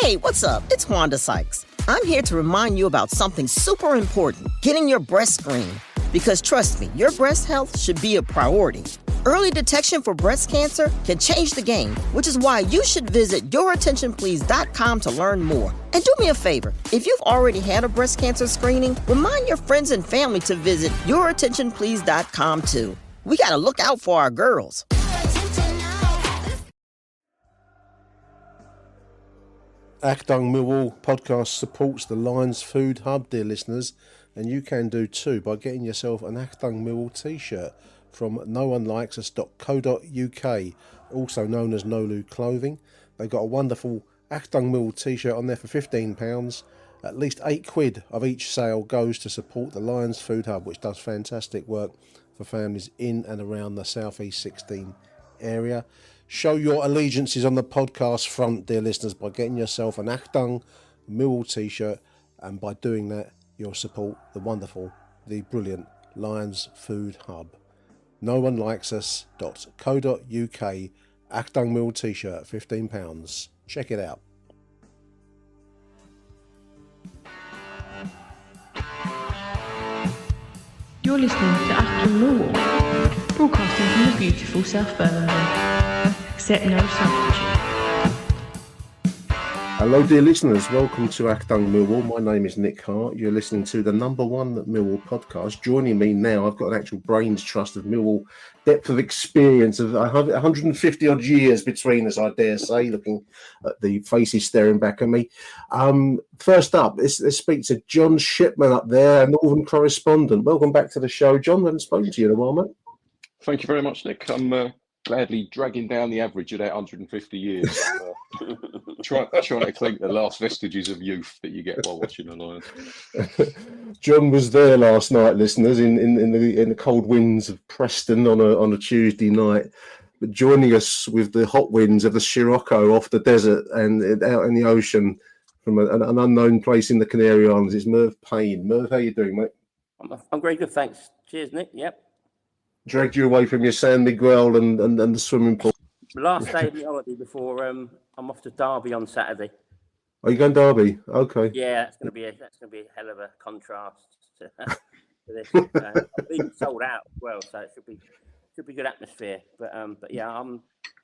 Hey, what's up? It's Wanda Sykes. I'm here to remind you about something super important, getting your breast screened. Because trust me, your breast health should be a priority. Early detection for breast cancer can change the game, which is why you should visit yourattentionplease.com to learn more. And do me a favor, if you've already had a breast cancer screening, remind your friends and family to visit yourattentionplease.com too. We gotta look out for our girls. Achtung Millwall podcast supports the Lions Food Hub, dear listeners, and you can do too by getting yourself an Achtung Millwall t-shirt from noonelikes.co.uk, also known as Nolu Clothing. They've got a wonderful Achtung Millwall t-shirt on there for £15. At least £8 of each sale goes to support the Lions Food Hub, which does fantastic work for families in and around the South East 16 area. Show your allegiances on the podcast front, dear listeners, by getting yourself an Achtung Millwall t-shirt, and by doing that, you'll support the wonderful, the brilliant Lions Food Hub. Noonelikes.co.uk, Achtung Millwall t-shirt, £15. Check it out. You're listening to Achtung Millwall, broadcasting from the beautiful South Birmingham. Accept no substitute. Hello dear listeners, welcome to Achtung Millwall. My name is Nick Hart. You're listening to the number one Millwall podcast. Joining me now, I've got an actual brains trust of Millwall, depth of experience of 150 odd years between us, I dare say, looking at the faces staring back at me. First up, let's speak to John Shipman up there, a Northern correspondent. Welcome back to the show, John. I haven't spoken to you in a while, mate. Thank you very much, Nick. I'm gladly dragging down the average of that 150 years. Trying to collect the last vestiges of youth that you get while watching the Lions. John was there last night, listeners, in the cold winds of Preston on a Tuesday night, but joining us with the hot winds of the Scirocco off the desert and out in the ocean from an unknown place in the Canary Islands. It's Merv Payne. Merv, how you doing, mate? I'm very good, thanks. Cheers, Nick. Yep. Dragged you away from your San Miguel and the swimming pool. Last day of the holiday before I'm off to Derby on Saturday. Are you going Derby? Okay. Yeah, that's going to be a hell of a contrast to this. I've been sold out as well, so it should be good atmosphere. But yeah, I'm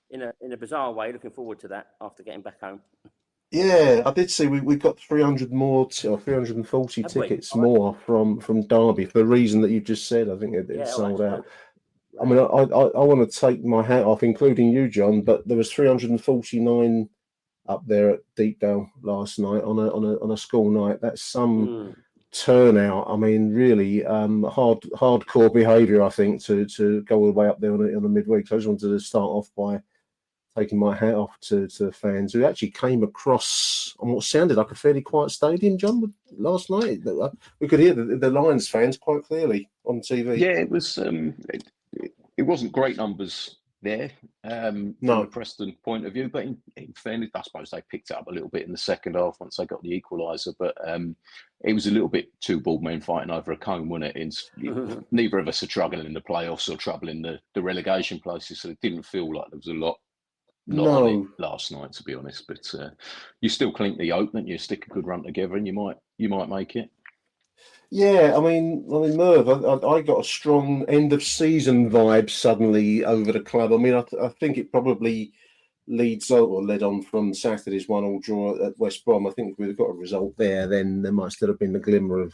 in a bizarre way looking forward to that after getting back home. Yeah, I did see we got 300 more or 340 tickets more from Derby for the reason that you just said. I think it's sold out. I mean, I want to take my hat off, including you, John, but there was 349 up there at Deepdale last night on a school night. That's some turnout. I mean, really hardcore behaviour, I think, to go all the way up there on the midweek. So I just wanted to start off by taking my hat off to fans who actually came across on what sounded like a fairly quiet stadium, John, last night. We could hear the Lions fans quite clearly on TV. Yeah, it was. It wasn't great numbers there from a Preston point of view, but in fairness, I suppose they picked it up a little bit in the second half once they got the equaliser. But it was a little bit two bald men fighting over a comb, wasn't it? Neither of us are struggling in the playoffs or trouble in the relegation places, so it didn't feel like there was a lot on it last night, to be honest. But you still clink the oak, don't you? Stick a good run together, and you might make it. Yeah, I mean, Merv, I got a strong end of season vibe suddenly over the club. I mean, I think it probably led on from Saturday's 1-1 draw at West Brom. I think if we'd have got a result there, then there might still have been a glimmer of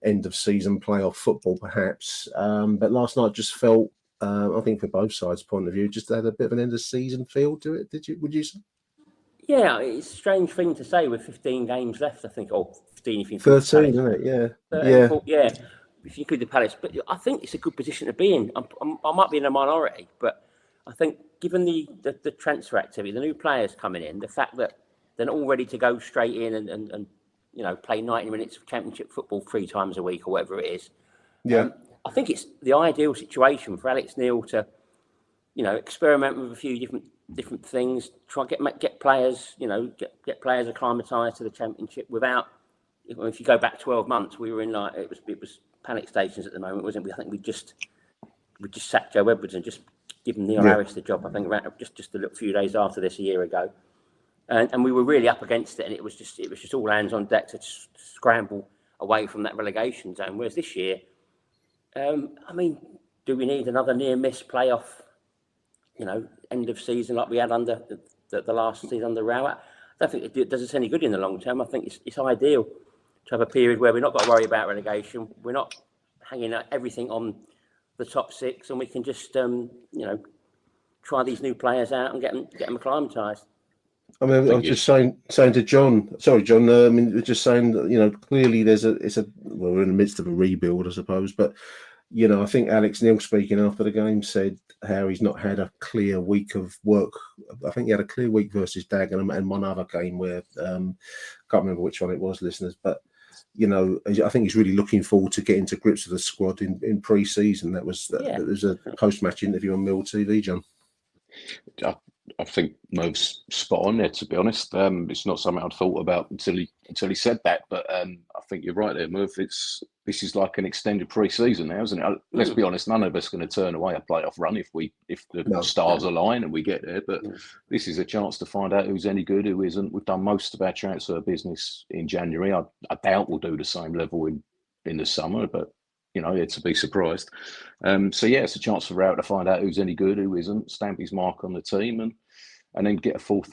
end of season playoff football, perhaps. But last night just felt, I think, for both sides' point of view, just had a bit of an end of season feel to it. Would you say? Yeah, it's a strange thing to say with 15 games left, I think. 15 if you include 13, isn't it? Yeah. 13, yeah. If you include the Palace. But I think it's a good position to be in. I might be in a minority, but I think given the transfer activity, the new players coming in, the fact that they're not all ready to go straight in and play 90 minutes of Championship football 3 times a week or whatever it is. Yeah. I think it's the ideal situation for Alex Neil to, experiment with a few different things, try get players, get players acclimatised to the Championship without. If you go back 12 months, we were in it was panic stations at the moment, wasn't we? I think we just sacked Joe Edwards and just given Neil Harris the job. I think just a few days after this a year ago. and we were really up against it, and it was just all hands on deck to scramble away from that relegation zone. Whereas this year, I mean, do we need another near miss playoff? End of season like we had under the last season under Row. I don't think it does us any good in the long term. I think it's ideal to have a period where we're not got to worry about relegation. We're not hanging everything on the top six, and we can just try these new players out and get them acclimatised. I mean, I was just saying to John. Sorry, John. I mean, we're just saying that clearly we're in the midst of a rebuild, I suppose. But I think Alex Neil speaking after the game said how he's not had a clear week of work. I think he had a clear week versus Dagenham and one other game where can't remember which one it was, listeners. But I think he's really looking forward to getting to grips with the squad in pre-season. That was a post-match interview on Mill TV, John. I think Merv's spot on there, to be honest. It's not something I'd thought about until he said that, but I think you're right there, Merv. This is like an extended pre-season now, isn't it? Let's be honest, none of us are going to turn away a playoff run if the stars align and we get there, but this is a chance to find out who's any good, who isn't. We've done most of our transfer business in January. I doubt we'll do the same level in the summer, but to be surprised. It's a chance for Rowett to find out who's any good, who isn't, stamp his mark on the team, and then get a full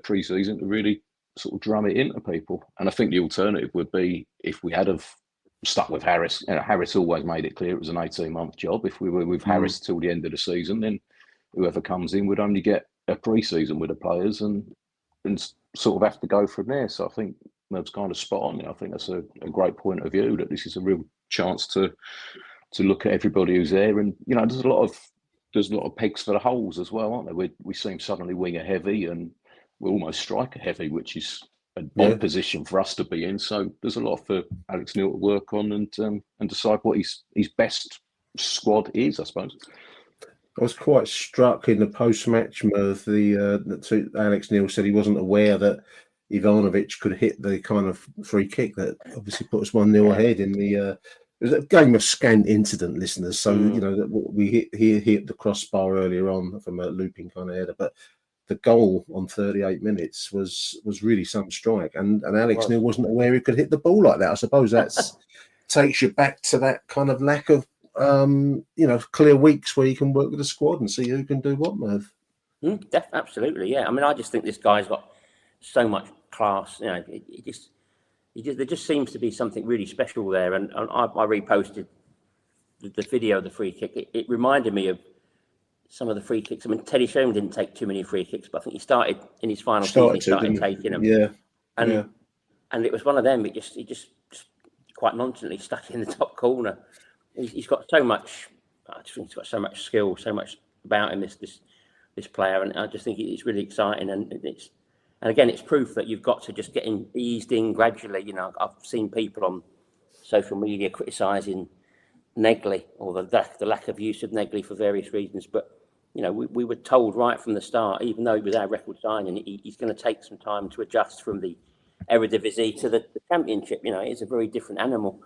pre-season to really sort of drum it into people. And I think the alternative would be if we had have stuck with Harris. Harris always made it clear it was an 18-month job. If we were with Harris till the end of the season, then whoever comes in would only get a pre-season with the players and sort of have to go from there. So I think Merv's kind of spot on. I think that's a great point of view, that this is a real chance to look at everybody who's there, and there's a lot of pegs for the holes as well, aren't there? We seem suddenly winger heavy, and we're almost striker heavy, which is an odd position for us to be in. So there's a lot for Alex Neil to work on and decide what his best squad is, I suppose. I was quite struck in the post-match, Merv. Alex Neil said he wasn't aware that Ivanovic could hit the kind of free kick that obviously put us 1-0 ahead in the. It was a game of scant incident, listeners. So he hit the crossbar earlier on from a looping kind of header, but the goal on 38 minutes was really some strike, and Alex Neil wasn't aware he could hit the ball like that. I suppose that's takes you back to that kind of lack of clear weeks where you can work with the squad and see who can do what, Merv. Absolutely, yeah. I mean, I just think this guy's got so much class. There just seems to be something really special there. And I reposted the video of the free kick. It reminded me of some of the free kicks. I mean, Teddy Sheringham didn't take too many free kicks, but I think he started in his final season. He started taking them. Yeah, and it was one of them. He just quite nonchalantly stuck in the top corner. He's got so much. I just think he's got so much skill, so much about him. This player, and I just think it's really exciting. And again, it's proof that you've got to just get eased in gradually. I've seen people on social media criticising Negley or the lack of use of Negley for various reasons, but we were told right from the start, even though he was our record signing, he's going to take some time to adjust from the Eredivisie to the Championship. It's a very different animal,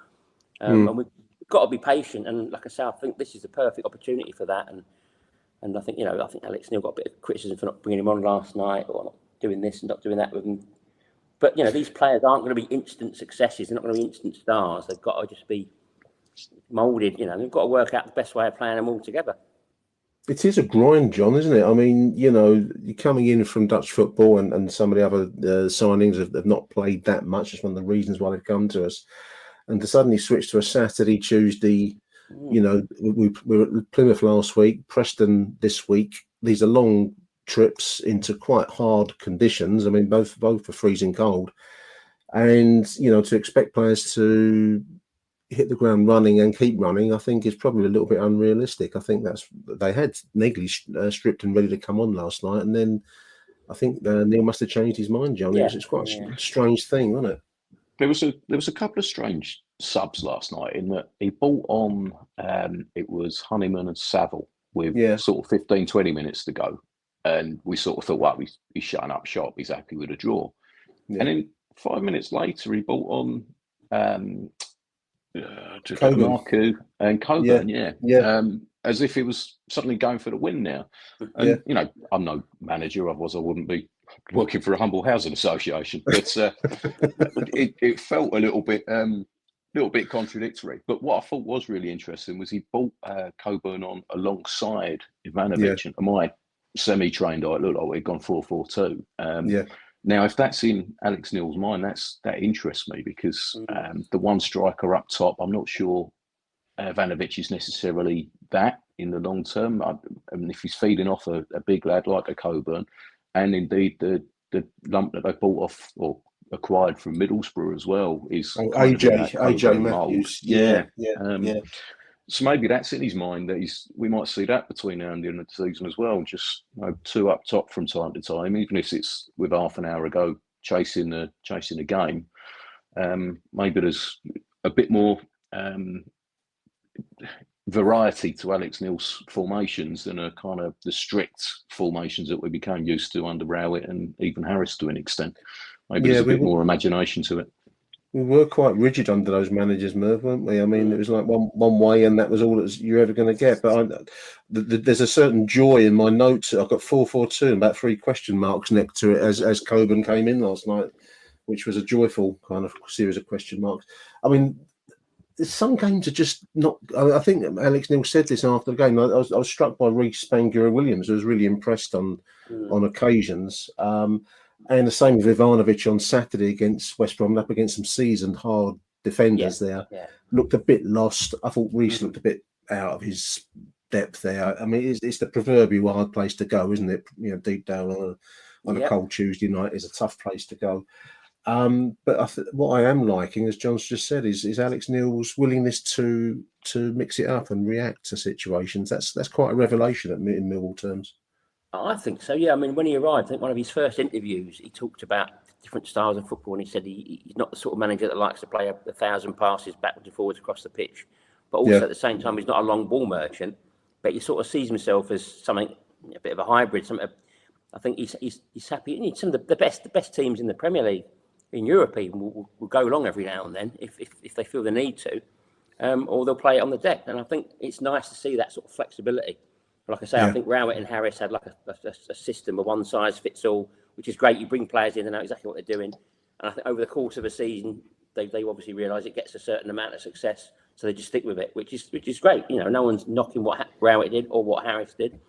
and we've got to be patient. And like I say, I think this is the perfect opportunity for that. And I think I think Alex Neil got a bit of criticism for not bringing him on last night or not doing this and not doing that with him. But these players aren't going to be instant successes. They're not going to be instant stars. They've got to just be moulded. They've got to work out the best way of playing them all together. It is a grind, John, isn't it? I mean, you're coming in from Dutch football and some of the other signings have not played that much. It's one of the reasons why they've come to us. And to suddenly switch to a Saturday, Tuesday, we were at Plymouth last week, Preston this week. These are long trips into quite hard conditions. I mean, both are freezing cold. And, to expect players to hit the ground running and keep running, I think is probably a little bit unrealistic. I think they had Negley stripped and ready to come on last night, and then I think Neil must have changed his mind, John. It's quite a strange thing, wasn't it? There was a couple of strange subs last night in that he brought on it was Honeyman and Saville with sort of 15-20 minutes to go, and we sort of thought, well, he's shutting up shop, he's happy with a draw. And then 5 minutes later he brought on Marku and Coburn, as if he was suddenly going for the win now. And I'm no manager, otherwise I wouldn't be working for a humble housing association, but it felt a little bit contradictory. But what I thought was really interesting was he brought Coburn on alongside Ivanovic, and my semi-trained eye, it looked like we'd gone 4-4-2. Now, if that's in Alex Neil's mind, that interests me, because the one striker up top, I'm not sure Ivanovic is necessarily that in the long term. I mean, if he's feeding off a big lad like a Coburn, and indeed the lump that they bought off or acquired from Middlesbrough as well is AJ Matthews. Yeah. So maybe that's in his mind, that we might see that between now and the end of the season as well. Just two up top from time to time, even if it's with half an hour ago chasing the game. Maybe there's a bit more variety to Alex Neil's formations than a kind of the strict formations that we became used to under Rowett and even Harris to an extent. Maybe there's a bit more imagination to it. We were quite rigid under those managers, Merv, weren't we? I mean, it was like one way, and that was all you're ever going to get. But there's a certain joy in my notes. I've got 4-4-2 and about 3 question marks next to it as Coburn came in last night, which was a joyful kind of series of question marks. I mean, some games are just not. I think Alex Neil said this after the game. I was struck by Reece Bangura-Williams. I was really impressed on occasions. And the same with Ivanovic on Saturday against West Brom, up against some seasoned, hard defenders there. Yeah. Looked a bit lost. I thought Reece looked a bit out of his depth there. I mean, it's the proverbial hard place to go, isn't it? You know, deep down on a cold Tuesday night is a tough place to go. But what I am liking, as John's just said, is Alex Neil's willingness to mix it up and react to situations. That's quite a revelation in Millwall terms. I think so, yeah. I mean, when he arrived, I think one of his first interviews, he talked about different styles of football, and he said he's not the sort of manager that likes to play 1,000 passes backwards and forwards across the pitch. But also at the same time, he's not a long ball merchant, but he sort of sees himself as something, a bit of a hybrid. I think he's happy. Some of the best teams in the Premier League, in Europe even, will go long every now and then if they feel the need to, or they'll play it on the deck. And I think it's nice to see that sort of flexibility. Like I say, I think Rowett and Harris had like a system, a one-size-fits-all, which is great. You bring players in, they know exactly what they're doing. And I think over the course of a season, they obviously realise it gets a certain amount of success, so they just stick with it, which is great. You know, no one's knocking what Rowett did or what Harris did,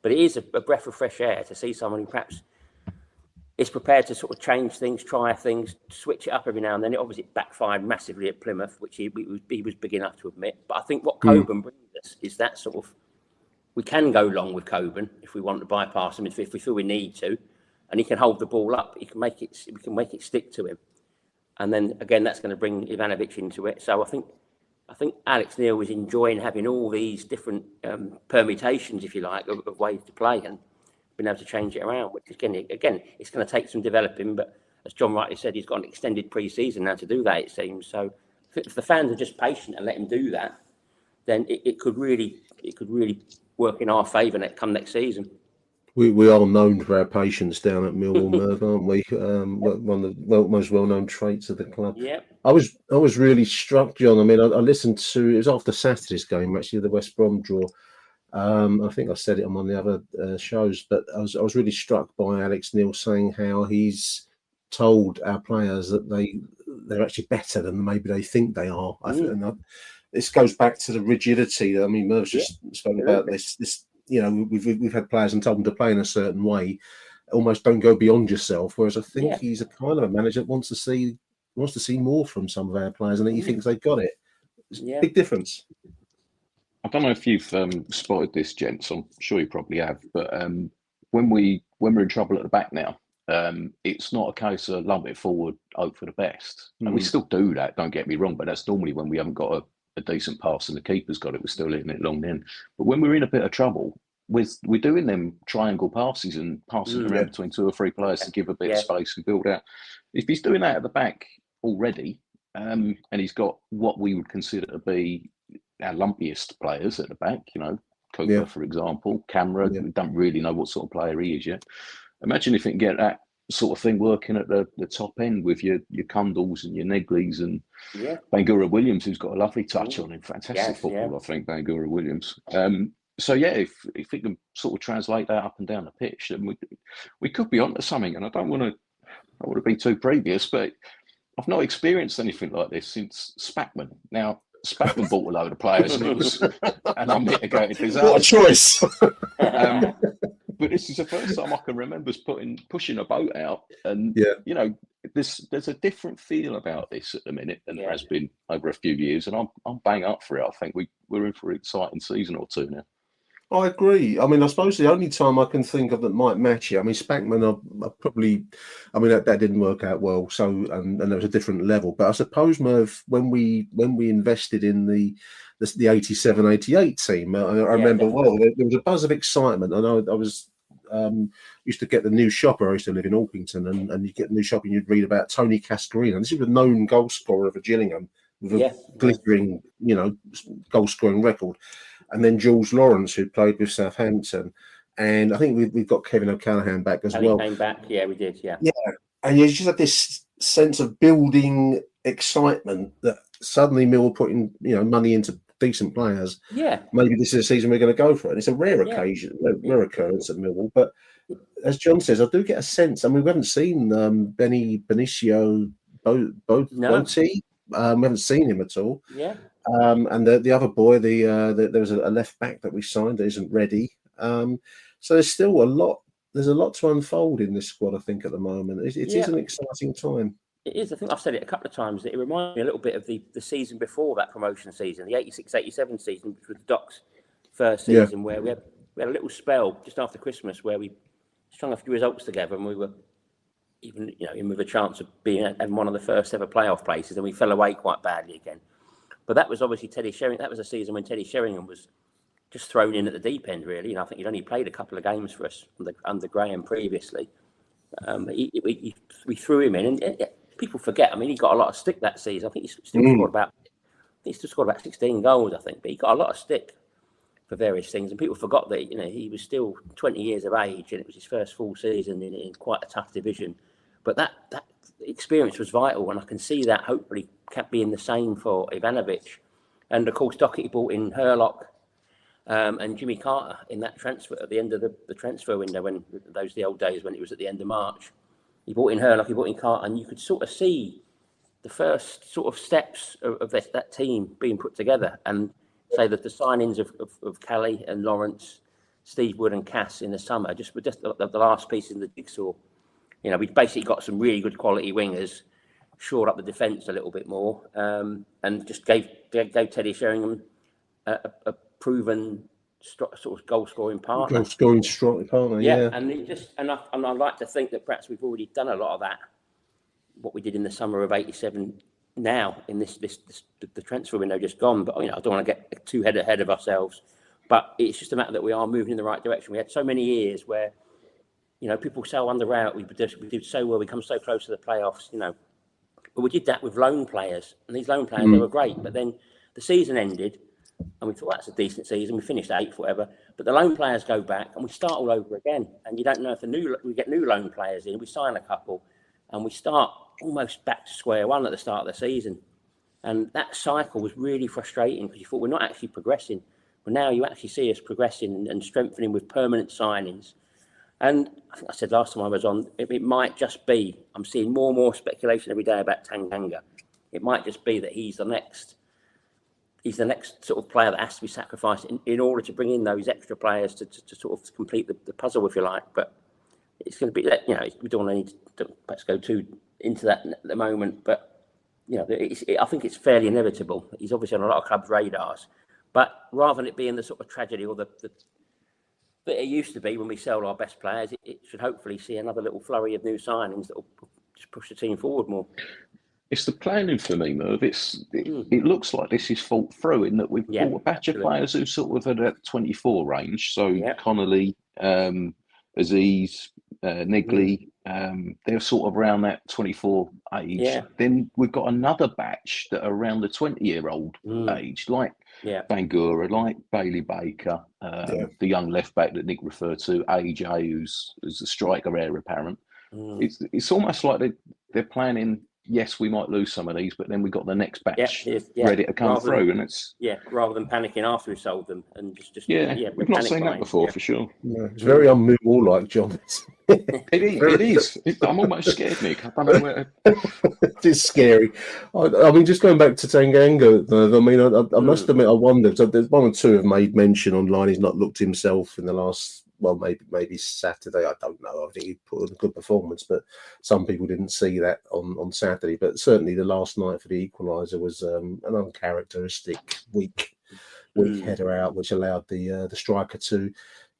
but it is a breath of fresh air to see someone who perhaps is prepared to sort of change things, try things, switch it up every now and then. It obviously backfired massively at Plymouth, which he was big enough to admit. But I think what Coburn brings us is that sort of, we can go long with Coburn if we want to bypass him, if we feel we need to, and he can hold the ball up. We can make it stick to him, and then again that's going to bring Ivanovic into it. So I think Alex Neil is enjoying having all these different permutations, if you like, of ways to play, and being able to change it around. Which again, it's going to take some developing. But as John rightly said, he's got an extended pre-season now to do that, it seems. So if the fans are just patient and let him do that, then it could really work in our favour next season. We are known for our patience down at Millwall, Merv, aren't we? One of the most well-known traits of the club. Yeah. I was really struck, John. I mean, I listened to, it was after Saturday's game, actually, the West Brom draw. I think I said it on one of the other shows, but I was really struck by Alex Neil saying how he's told our players that they're actually better than maybe they think they are. I think this goes back to the rigidity. I mean, Merv's just spoken about this. You know, we've had players and told them to play in a certain way, almost don't go beyond yourself. Whereas I think he's a kind of a manager that wants to see more from some of our players, and he thinks they've got it. It's a big difference. I don't know if you've spotted this, gents. I'm sure you probably have. But when we're in trouble at the back now, it's not a case of lump it forward, hope for the best. And we still do that. Don't get me wrong, but that's normally when we haven't got a decent pass and the keeper's got it. We're still hitting it long then. But when we're in a bit of trouble, we're doing them triangle passes and passing around between 2 or 3 players to give a bit of space and build out. If he's doing that at the back already, and he's got what we would consider to be our lumpiest players at the back, you know, Cooper, for example, Camera, we don't really know what sort of player he is yet. Imagine if it can get that sort of thing working at the top end with your Cundalls and your Negleys and Bangura Williams, who's got a lovely touch on him. Fantastic football, I think, Bangura Williams. So yeah, if we can sort of translate that up and down the pitch, then we could be onto something. And I don't want to be too previous, but I've not experienced anything like this since Spackman. Now, Spackman bought a load of players, and it was an unmitigated disaster. What a choice! But this is the first time I can remember pushing a boat out, and you know, there's a different feel about this at the minute than there has been over a few years, and I'm bang up for it. I think we're in for an exciting season or two now. I agree. I mean, I suppose the only time I can think of that might match it, I mean, Spackman, I probably, I mean, that didn't work out well. So, and there was a different level. But I suppose, Merv, when we invested in the 87-88 team, I remember well, there was a buzz of excitement. And I was used to get the new shopper. I used to live in Orpington, and you get the new shopper and you'd read about Tony Cascarino. And this is a known goal scorer of Gillingham with a glittering, you know, goal scoring record. And then Jules Lawrence, who played with Southampton, and I think we've got Kevin O'Callaghan back as well. Came back, yeah, we did, yeah. And you just had this sense of building excitement that suddenly Mill putting money into decent players. Yeah, maybe this is a season we're going to go for it. And it's a rare occasion, rare occurrence at Millwall. But as John says, I do get a sense. I mean, we haven't seen Benny Benicio Botti. We haven't seen him at all. Yeah. And the other boy, there was a left back that we signed that isn't ready. So there's still a lot. There's a lot to unfold in this squad, I think, at the moment. It is an exciting time. It is. I think I've said it a couple of times. That it reminds me a little bit of the season before that promotion season, the 86-87 season, which was the Doc's first season, where we had a little spell just after Christmas where we strung a few results together, and we were even in with a chance of being in one of the first ever playoff places, and we fell away quite badly again. But that was obviously Teddy Sheringham. That was a season when Teddy Sheringham was just thrown in at the deep end, really. And I think he'd only played a couple of games for us under Graham previously. We threw him in, and people forget. I mean, he got a lot of stick that season. I think he still scored about 16 goals, I think. But he got a lot of stick for various things, and people forgot that he was still 20 years of age, and it was his first full season in quite a tough division. But that experience was vital, and I can see that hopefully being the same for Ivanovic. And of course, Doherty brought in Herlock and Jimmy Carter in that transfer at the end of the transfer window, when those the old days when it was at the end of March. He brought in Herlock, he brought in Carter, and you could sort of see the first sort of steps of that team being put together. And say that the signings of Kelly and Lawrence, Steve Wood and Cass in the summer were just the last piece in the jigsaw. We've basically got some really good quality wingers, shored up the defence a little bit more, and just gave Teddy Sheringham a proven sort of goal-scoring partner. Goal-scoring strong partner, yeah. And I'd like to think that perhaps we've already done a lot of that, what we did in the summer of '87 now, in the transfer window just gone. But, I don't want to get too ahead of ourselves. But it's just a matter that we are moving in the right direction. We had so many years where people so underrate. We did so well. We come so close to the playoffs. But we did that with loan players, and these loan players they were great. But then the season ended, and we thought that's a decent season. We finished 8th, whatever. But the loan players go back, and we start all over again. And you don't know if we get new loan players in. We sign a couple, and we start almost back to square one at the start of the season. And that cycle was really frustrating because you thought we're not actually progressing. But now you actually see us progressing and strengthening with permanent signings. And I think I said last time I was on, it might just be, I'm seeing more and more speculation every day about Tanganga. It might just be that he's the next sort of player that has to be sacrificed in order to bring in those extra players to sort of complete the puzzle, if you like. But it's going to be, we don't want to perhaps go too into that at the moment. But, I think it's fairly inevitable. He's obviously on a lot of clubs' radars. But rather than it being the sort of tragedy or that it used to be when we sell our best players, it should hopefully see another little flurry of new signings that will just push the team forward more. It's the planning for me, Merv. It looks like this is thought through in that we've bought a batch of players who sort of at that 24 range. So Connolly, Aziz, Nigley, they're sort of around that 24 age. Yeah. Then we've got another batch that are around the 20-year-old age, like Bangura, like Bailey Baker, the young left back that Nick referred to, AJ, who's a striker heir apparent. It's almost like they're planning yes, we might lose some of these, but then we've got the next batch ready to come through. And it's rather than panicking after we've sold them and just we've not seen that before for sure. No, it's very un-Millwall-like, John. It is. I'm almost scared, Nick. I don't know where. It's scary. I mean, just going back to Tanganga, I mean, I must admit, I wondered. So there's one or two have made mention online. He's not looked himself in the last, well, maybe Saturday. I don't know. I think he put in a good performance, but some people didn't see that on Saturday. But certainly the last night for the equaliser was an uncharacteristic weak header out, which allowed the striker to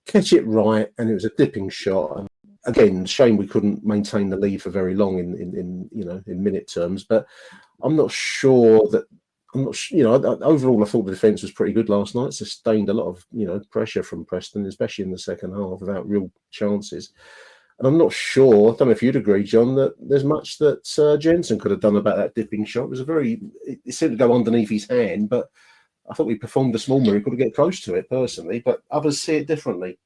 catch it right, and it was a dipping shot. And again, shame we couldn't maintain the lead for very long in minute terms. But I'm not sure that. Overall, I thought the defence was pretty good last night. Sustained a lot of, pressure from Preston, especially in the second half, without real chances. And I'm not sure, I don't know if you'd agree, John, that there's much that Jensen could have done about that dipping shot. It seemed to go underneath his hand, but I thought we performed a small miracle to get close to it, personally. But others see it differently.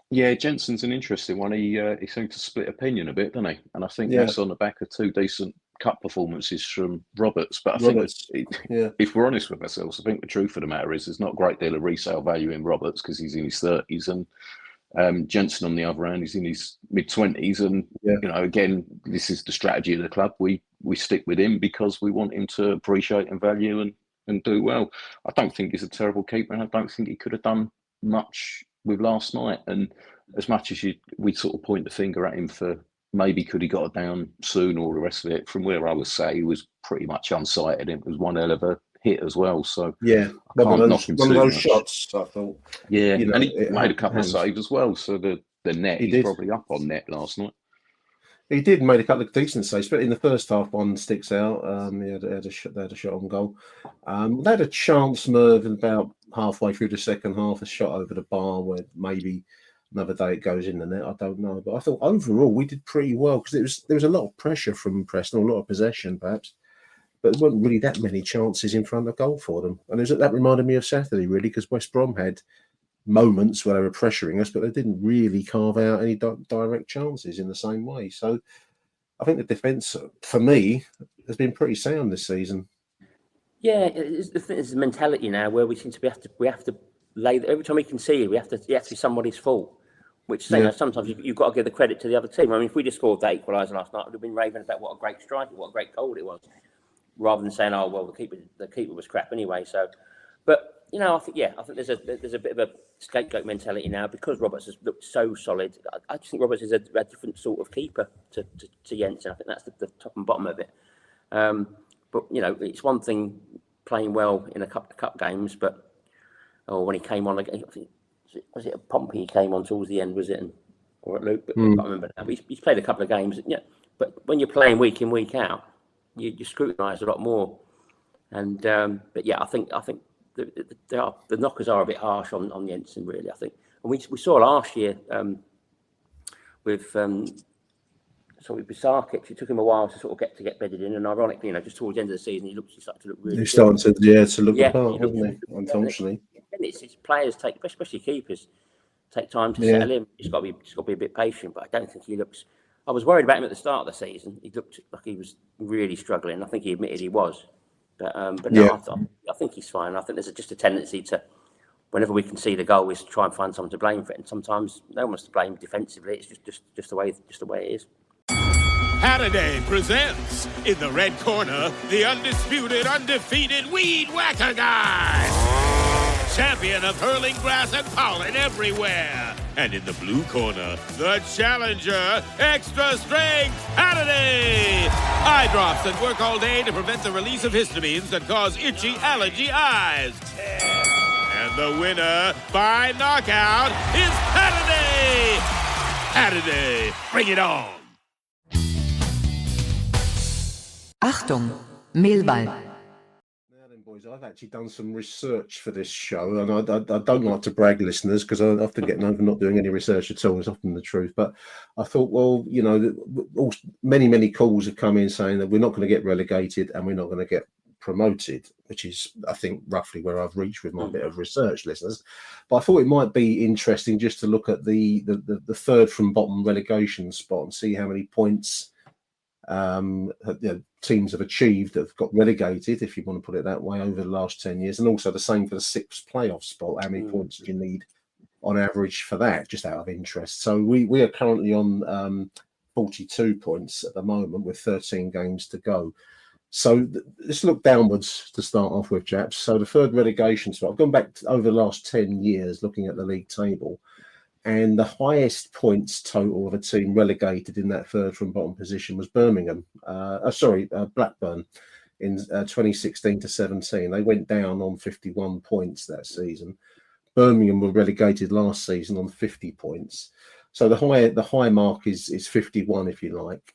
Yeah, Jensen's an interesting one. He seemed to split opinion a bit, doesn't he? And I think that's on the back of two decent cup performances from Roberts. But I think if we're honest with ourselves, I think the truth of the matter is there's not a great deal of resale value in Roberts because he's in his 30s, and Jensen on the other hand, he's in his mid-20s. And again, this is the strategy of the club. We stick with him because we want him to appreciate and value and do well. I don't think he's a terrible keeper, and I don't think he could have done much with last night. And as much as we sort of point the finger at him for maybe could he got it down soon or the rest of it, from where I would say he was pretty much unsighted. It was one hell of a hit as well. So one of those shots, I thought. Yeah, and he made a couple of saves as well. So the net, he's probably up on net last night. He did made a couple of decent saves, but in the first half, one sticks out. They had a shot on goal. They had a chance, Merv, about halfway through the second half, a shot over the bar where maybe another day it goes in the net. I don't know, but I thought overall we did pretty well because there was a lot of pressure from Preston, a lot of possession perhaps, but there weren't really that many chances in front of goal for them. And that reminded me of Saturday really, because West Brom had moments where they were pressuring us, but they didn't really carve out any direct chances in the same way. So I think the defence, for me, has been pretty sound this season. Yeah, it's a mentality now where we seem to we have to lay every time we can see it, we have to be somebody's fault. Which sometimes you've got to give the credit to the other team. I mean, if we just scored that equaliser last night, we'd have been raving about what a great strike, what a great goal it was, rather than saying, "Oh well, the keeper was crap anyway." So, but I think there's a bit of a scapegoat mentality now because Roberts has looked so solid. I just think Roberts is a different sort of keeper to Jensen. I think that's the top and bottom of it. But it's one thing playing well in a couple of cup games, but when he came on again, I think, was it a Pompey he came on towards the end, was it? Or at Luke, but I can't remember. He's played a couple of games, but when you're playing week in, week out, you scrutinise a lot more. And I think the knockers are a bit harsh on Jensen, really. I think, and we saw last year with Sarkic, it took him a while to sort of get bedded in, and ironically, just towards the end of the season, he started to look really. He's starting to look apart, hasn't he? Unfortunately, and it's players especially keepers, take time to settle in. He's got to be a bit patient, but I don't think he looks. I was worried about him at the start of the season. He looked like he was really struggling. I think he admitted he was, but no, I think he's fine. I think there's just a tendency to, whenever we can see the goal, is to try and find someone to blame for it, and sometimes no one's to blame defensively. It's just the way it is. Saturday presents, in the red corner, the undisputed, undefeated Weed Whacker Guy, champion of hurling grass and pollen everywhere. And in the blue corner, the challenger, extra strength Saturday. Eye drops that work all day to prevent the release of histamines that cause itchy allergy eyes. And the winner by knockout is Saturday. Saturday, bring it on. Achtung, Millwall. Now then, boys, I've actually done some research for this show, and I don't like to brag, listeners, because I often get known for not doing any research at all. It's often the truth. But I thought, well, many calls have come in saying that we're not going to get relegated and we're not going to get promoted, which is, I think, roughly where I've reached with my bit of research, listeners. But I thought it might be interesting just to look at the third from bottom relegation spot and see how many points teams have achieved that have got relegated, if you want to put it that way, over the last 10 years. And also the same for the 6th playoff spot. How many points do you need on average for that, just out of interest? So we are currently on 42 points at the moment with 13 games to go. So let's look downwards to start off with, chaps. So the 3rd relegation spot, I've gone back over the last 10 years looking at the league table, and the highest points total of a team relegated in that 3rd from bottom position was Blackburn in 2016 to 17. They went down on 51 points that season. Birmingham were relegated last season on 50 points. So the high mark is 51, if you like.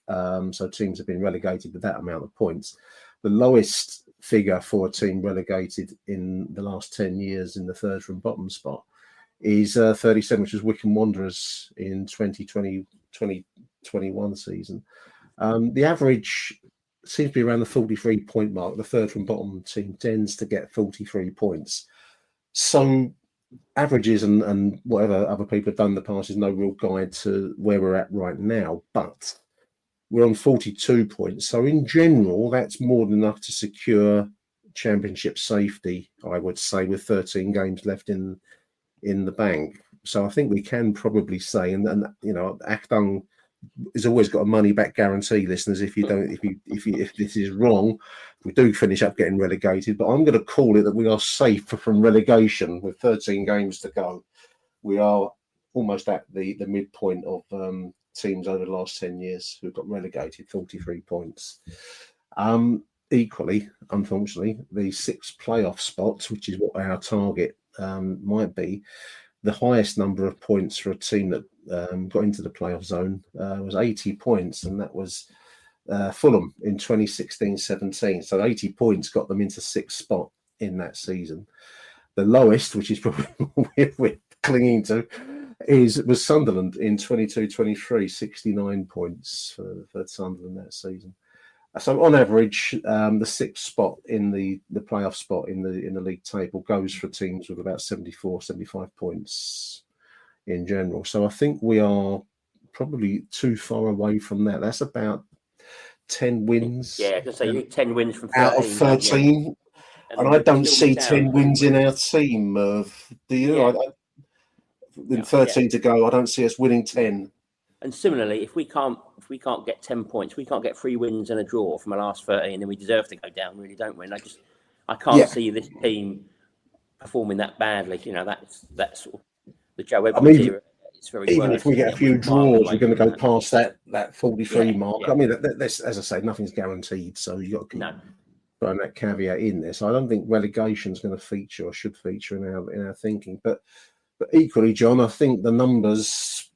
So teams have been relegated with that amount of points. The lowest figure for a team relegated in the last 10 years in the 3rd from bottom spot is 37, which was Wycombe Wanderers in 2020-21 season. The average seems to be around the 43 point mark. The 3rd from bottom team tends to get 43 points. So averages and whatever other people have done in the past is no real guide to where we're at right now, but we're on 42 points. So in general, that's more than enough to secure championship safety, I would say, with 13 games left in the bank. So I think we can probably say, and Achtung has always got a money back guarantee, listeners. If this is wrong, we do finish up getting relegated. But I'm going to call it that we are safe from relegation with 13 games to go. We are almost at the midpoint of teams over the last 10 years who got relegated, 43 points. Equally, unfortunately, the 6 playoff spots, which is what our target might be, the highest number of points for a team that got into the playoff zone was 80 points, and that was Fulham in 2016-17. So 80 points got them into 6th spot in that season. The lowest, which is probably we're clinging to, was Sunderland in 22-23, 69 points for Sunderland that season. So on average, the 6th spot in the playoff spot in the league table goes for teams with about 74, 75 points in general. So I think we are probably too far away from that. That's about 10 wins. Yeah, I can say you need 10 wins from 13, out of 13. Yeah. And I don't see 10 wins in our team. Do you? Yeah. In 13 to go, I don't see us winning 10. And similarly, if we can't get 10 points, we can't get 3 wins and a draw from our last 13, then we deserve to go down, really, don't we? And I can't see this team performing that badly. That's sort of the Joe Edwards era. It's very even if we get a few draws, we're going to go past that 43 mark. Yeah. I mean, that's, as I say, nothing's guaranteed, so you've got to keep throwing that caveat in there. So I don't think relegation is going to feature or should feature in our thinking. But equally, John, I think the numbers.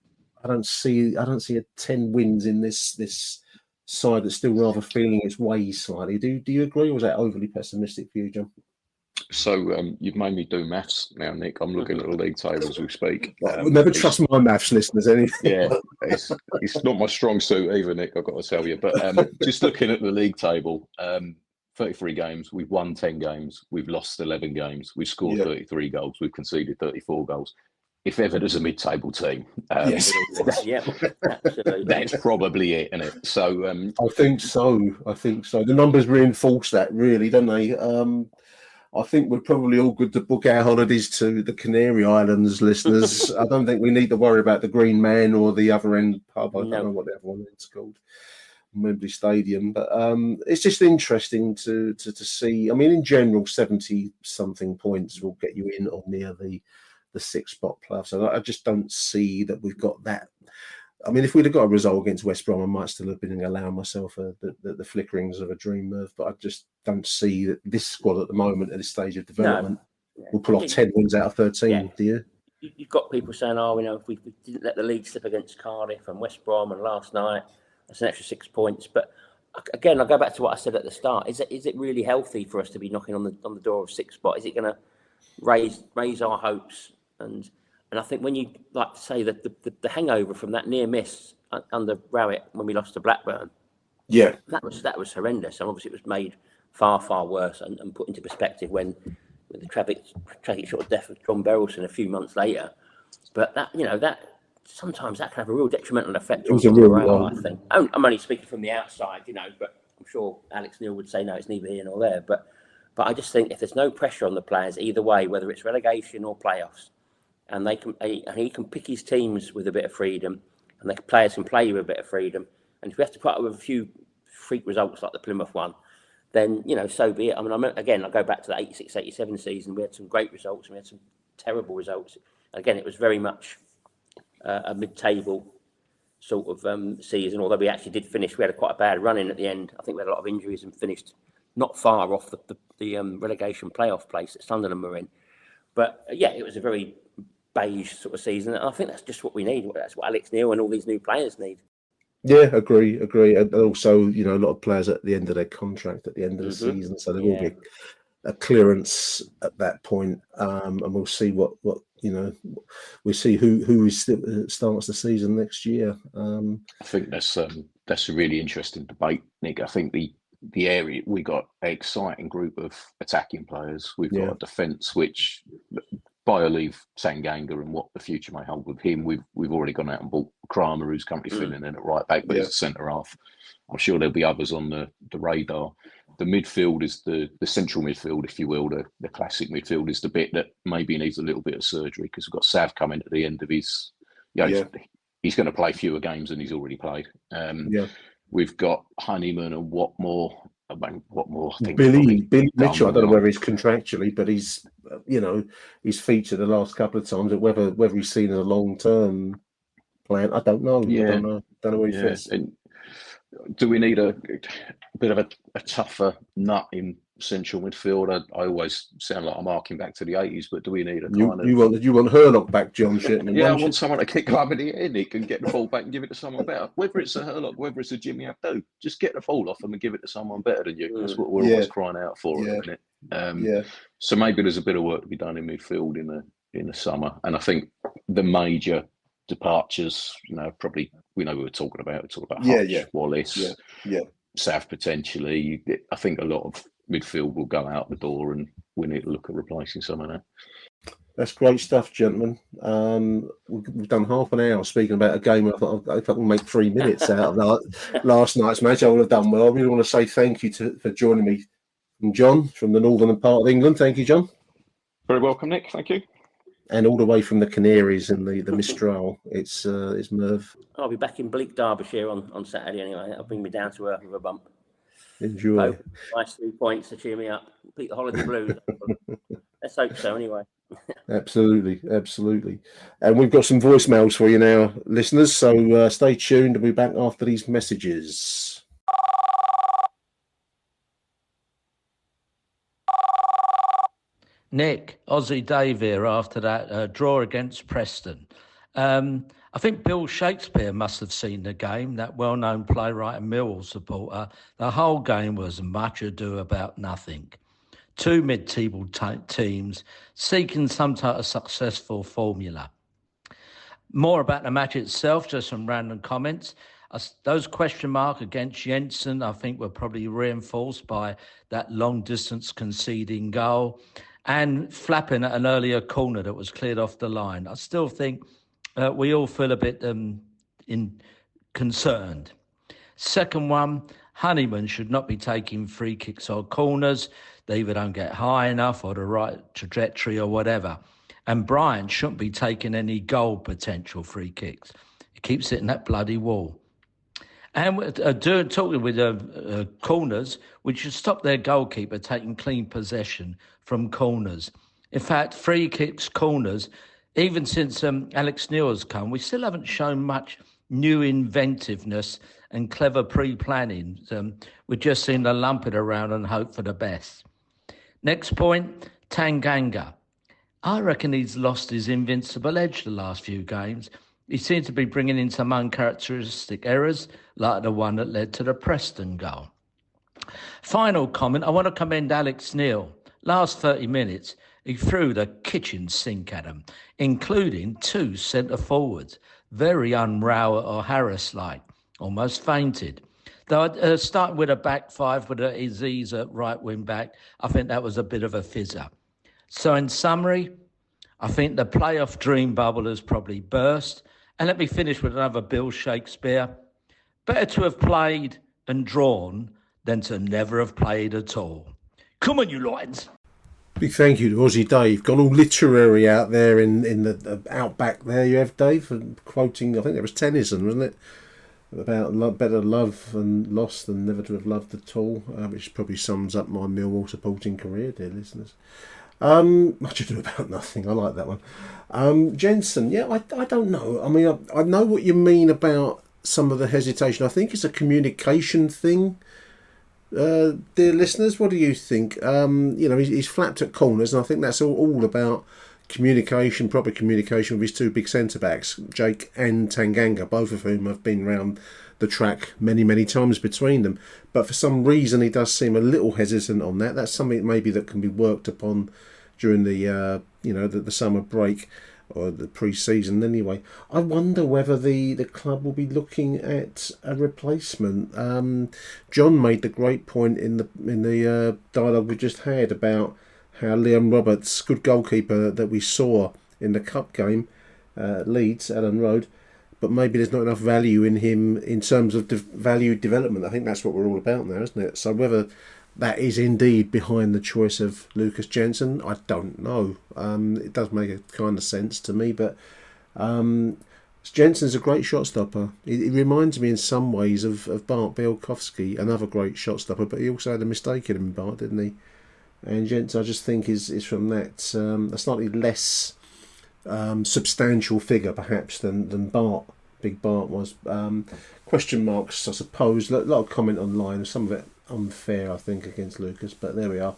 I don't see a 10 wins in this side that's still rather feeling its way slightly. Do you agree, or was that overly pessimistic for you, John? So you've made me do maths now, Nick. I'm looking at the league table as we speak. Never trust my maths listeners, anything. Yeah, it's not my strong suit either, Nick, I've got to tell you. But just looking at the league table, 33 games, we've won 10 games, we've lost 11 games, we've scored 33 goals, we've conceded 34 goals. If ever there's a mid-table team, yes. That's probably it, isn't it? So I think so. The numbers reinforce that, really, don't they? I think we're probably all good to book our holidays to the Canary Islands, listeners. I don't think we need to worry about the Green Man or the other end pub. I don't know what the other one is called, Wembley Stadium. But it's just interesting to see. I mean, in general, 70-something points will get you in or near the 6th spot plus. And I just don't see that we've got that. I mean, if we'd have got a result against West Brom, I might still have been allowing myself the flickerings of a dream move, but I just don't see that this squad at the moment, at this stage of development, will pull off 10 wins out of 13, do you? You've got people saying, if we didn't let the league slip against Cardiff and West Brom and last night, that's an extra 6 points. But again, I'll go back to what I said at the start. Is it really healthy for us to be knocking on the door of 6th spot? Is it going to raise our hopes? And I think when you like to say that the hangover from that near miss under Rowett when we lost to Blackburn, that was horrendous. And obviously it was made far worse and put into perspective when the tragic sort of death of John Berylson a few months later. But that sometimes that can have a real detrimental effect It was on a real morale, I think. I'm only speaking from the outside, but I'm sure Alex Neil would say, no, it's neither here nor there. But I just think if there's no pressure on the players either way, whether it's relegation or playoffs, and he can pick his teams with a bit of freedom, and the players can play with a bit of freedom, and if we have to put up with a few freak results like the Plymouth one, then, so be it. I mean, again, I go back to the 86-87 season. We had some great results and we had some terrible results. Again, it was very much a mid-table sort of season, although we actually did finish. We had quite a bad run in at the end. I think we had a lot of injuries and finished not far off the relegation playoff place that Sunderland were in. But, it was a very beige sort of season. And I think that's just what we need. That's what Alex Neil and all these new players need. Yeah, agree. And also, a lot of players at the end of their contract, at the end of the season, so there will be a clearance at that point, and we'll see what we see who starts the season next year. I think that's a really interesting debate, Nick. I think the area we got an exciting group of attacking players. We've got a defence which, by a leave Tanganga and what the future may hold with him, we've already gone out and bought Kramer, who's currently filling in at right back, but he's a centre half. I'm sure there'll be others on the radar. The midfield is the central midfield, if you will, the classic midfield is the bit that maybe needs a little bit of surgery, because we've got Sav coming at the end of his. He's going to play fewer games than he's already played. We've got Honeyman and Watmore. I think Billy Mitchell. I don't know whether he's contractually, but he's he's featured the last couple of times. Whether he's seen as a long-term plan, I don't know. I don't know where he fits. And do we need a bit of a tougher nut in central midfield? I always sound like I'm harking back to the 80s, but do we need you want Hurlock back, John Shipman? I want someone to kick up in the air, Nick, and get the ball back and give it to someone better. Whether it's a Hurlock, whether it's a Jimmy Abdo, just get the ball off them and give it to someone better than you. That's what we're always crying out for, isn't it? So maybe there's a bit of work to be done in midfield in the summer, and I think the major departures, probably we know we were talking about. We talked about Hutch, Wallace, Sav potentially. I think a lot of midfield will go out the door, and we need to look at replacing some of that. That's great stuff, gentlemen. We've done half an hour speaking about a game. I thought if I can make 3 minutes out of last night's match, I would have done well. I really want to say thank you for joining me, from John from the northern part of England. Thank you, John. Very welcome, Nick. Thank you. And all the way from the Canaries and the Mistral, it's Merv. I'll be back in bleak Derbyshire on Saturday anyway. That'll bring me down to earth with a bump. Enjoy. Nice 3 points to cheer me up. Beat the holiday blues. Let's hope so anyway. Absolutely. And we've got some voicemails for you now, listeners, so stay tuned. We'll be back after these messages. Nick, Aussie Dave here after that draw against Preston. I think Bill Shakespeare must have seen the game, that well-known playwright and Millwall supporter. The whole game was much ado about nothing. Two mid-table teams seeking some type of successful formula. More about the match itself, just some random comments. Those question mark against Jensen, I think, were probably reinforced by that long-distance conceding goal and flapping at an earlier corner that was cleared off the line. I still think we all feel a bit concerned. Second one, Honeyman should not be taking free kicks or corners. They either don't get high enough or the right trajectory or whatever. And Bryant shouldn't be taking any goal potential free kicks. He keeps hitting that bloody wall. And talking with corners, we should stop their goalkeeper taking clean possession from corners. In fact, free kicks, corners, even since Alex Neil has come, we still haven't shown much new inventiveness and clever pre-planning. We've just seen to lump it around and hope for the best. Next point, Tanganga. I reckon he's lost his invincible edge the last few games. He seems to be bringing in some uncharacteristic errors, like the one that led to the Preston goal. Final comment, I want to commend Alex Neil. Last 30 minutes, he threw the kitchen sink at him, including 2 centre-forwards. Very un-Rowett or Harris-like, almost fainted. Though starting with a back five with Aziz at right wing back, I think that was a bit of a fizzer. So in summary, I think the playoff dream bubble has probably burst, And let me finish with another Bill Shakespeare. Better to have played and drawn than to never have played at all. Come on, you Lions. Big thank you to Aussie Dave. Gone all literary out there in the outback there. You have Dave quoting, I think there was Tennyson, wasn't it? About better love and lost than never to have loved at all, which probably sums up my Millwall supporting career, dear listeners. Much ado about nothing. I like that one. Jensen, yeah, I don't know. I mean, I know what you mean about some of the hesitation. I think it's a communication thing. Dear listeners, what do you think? He's flapped at corners, and I think that's all about communication, proper communication with his two big centre-backs, Jake and Tanganga, both of whom have been round the track many, many times between them. But for some reason, he does seem a little hesitant on that. That's something maybe that can be worked upon during the summer break or the pre-season anyway. I wonder whether the club will be looking at a replacement. John made the great point in the dialogue we just had about how Liam Roberts, good goalkeeper that we saw in the cup game, Leeds, Ellen Road, but maybe there's not enough value in him in terms of value development. I think that's what we're all about now, isn't it? So whether that is indeed behind the choice of Lucas Jensen, I don't know. It does make a kind of sense to me, but Jensen's a great shot stopper. He reminds me in some ways of Bart Bielkowski, another great shot stopper, but he also had a mistake in him, Bart, didn't he? And Jensen, I just think, is from that a slightly less substantial figure, perhaps, than Bart. Big Bart was. Question marks, I suppose. A lot of comment online, some of it unfair, I think, against Lucas, but there we are.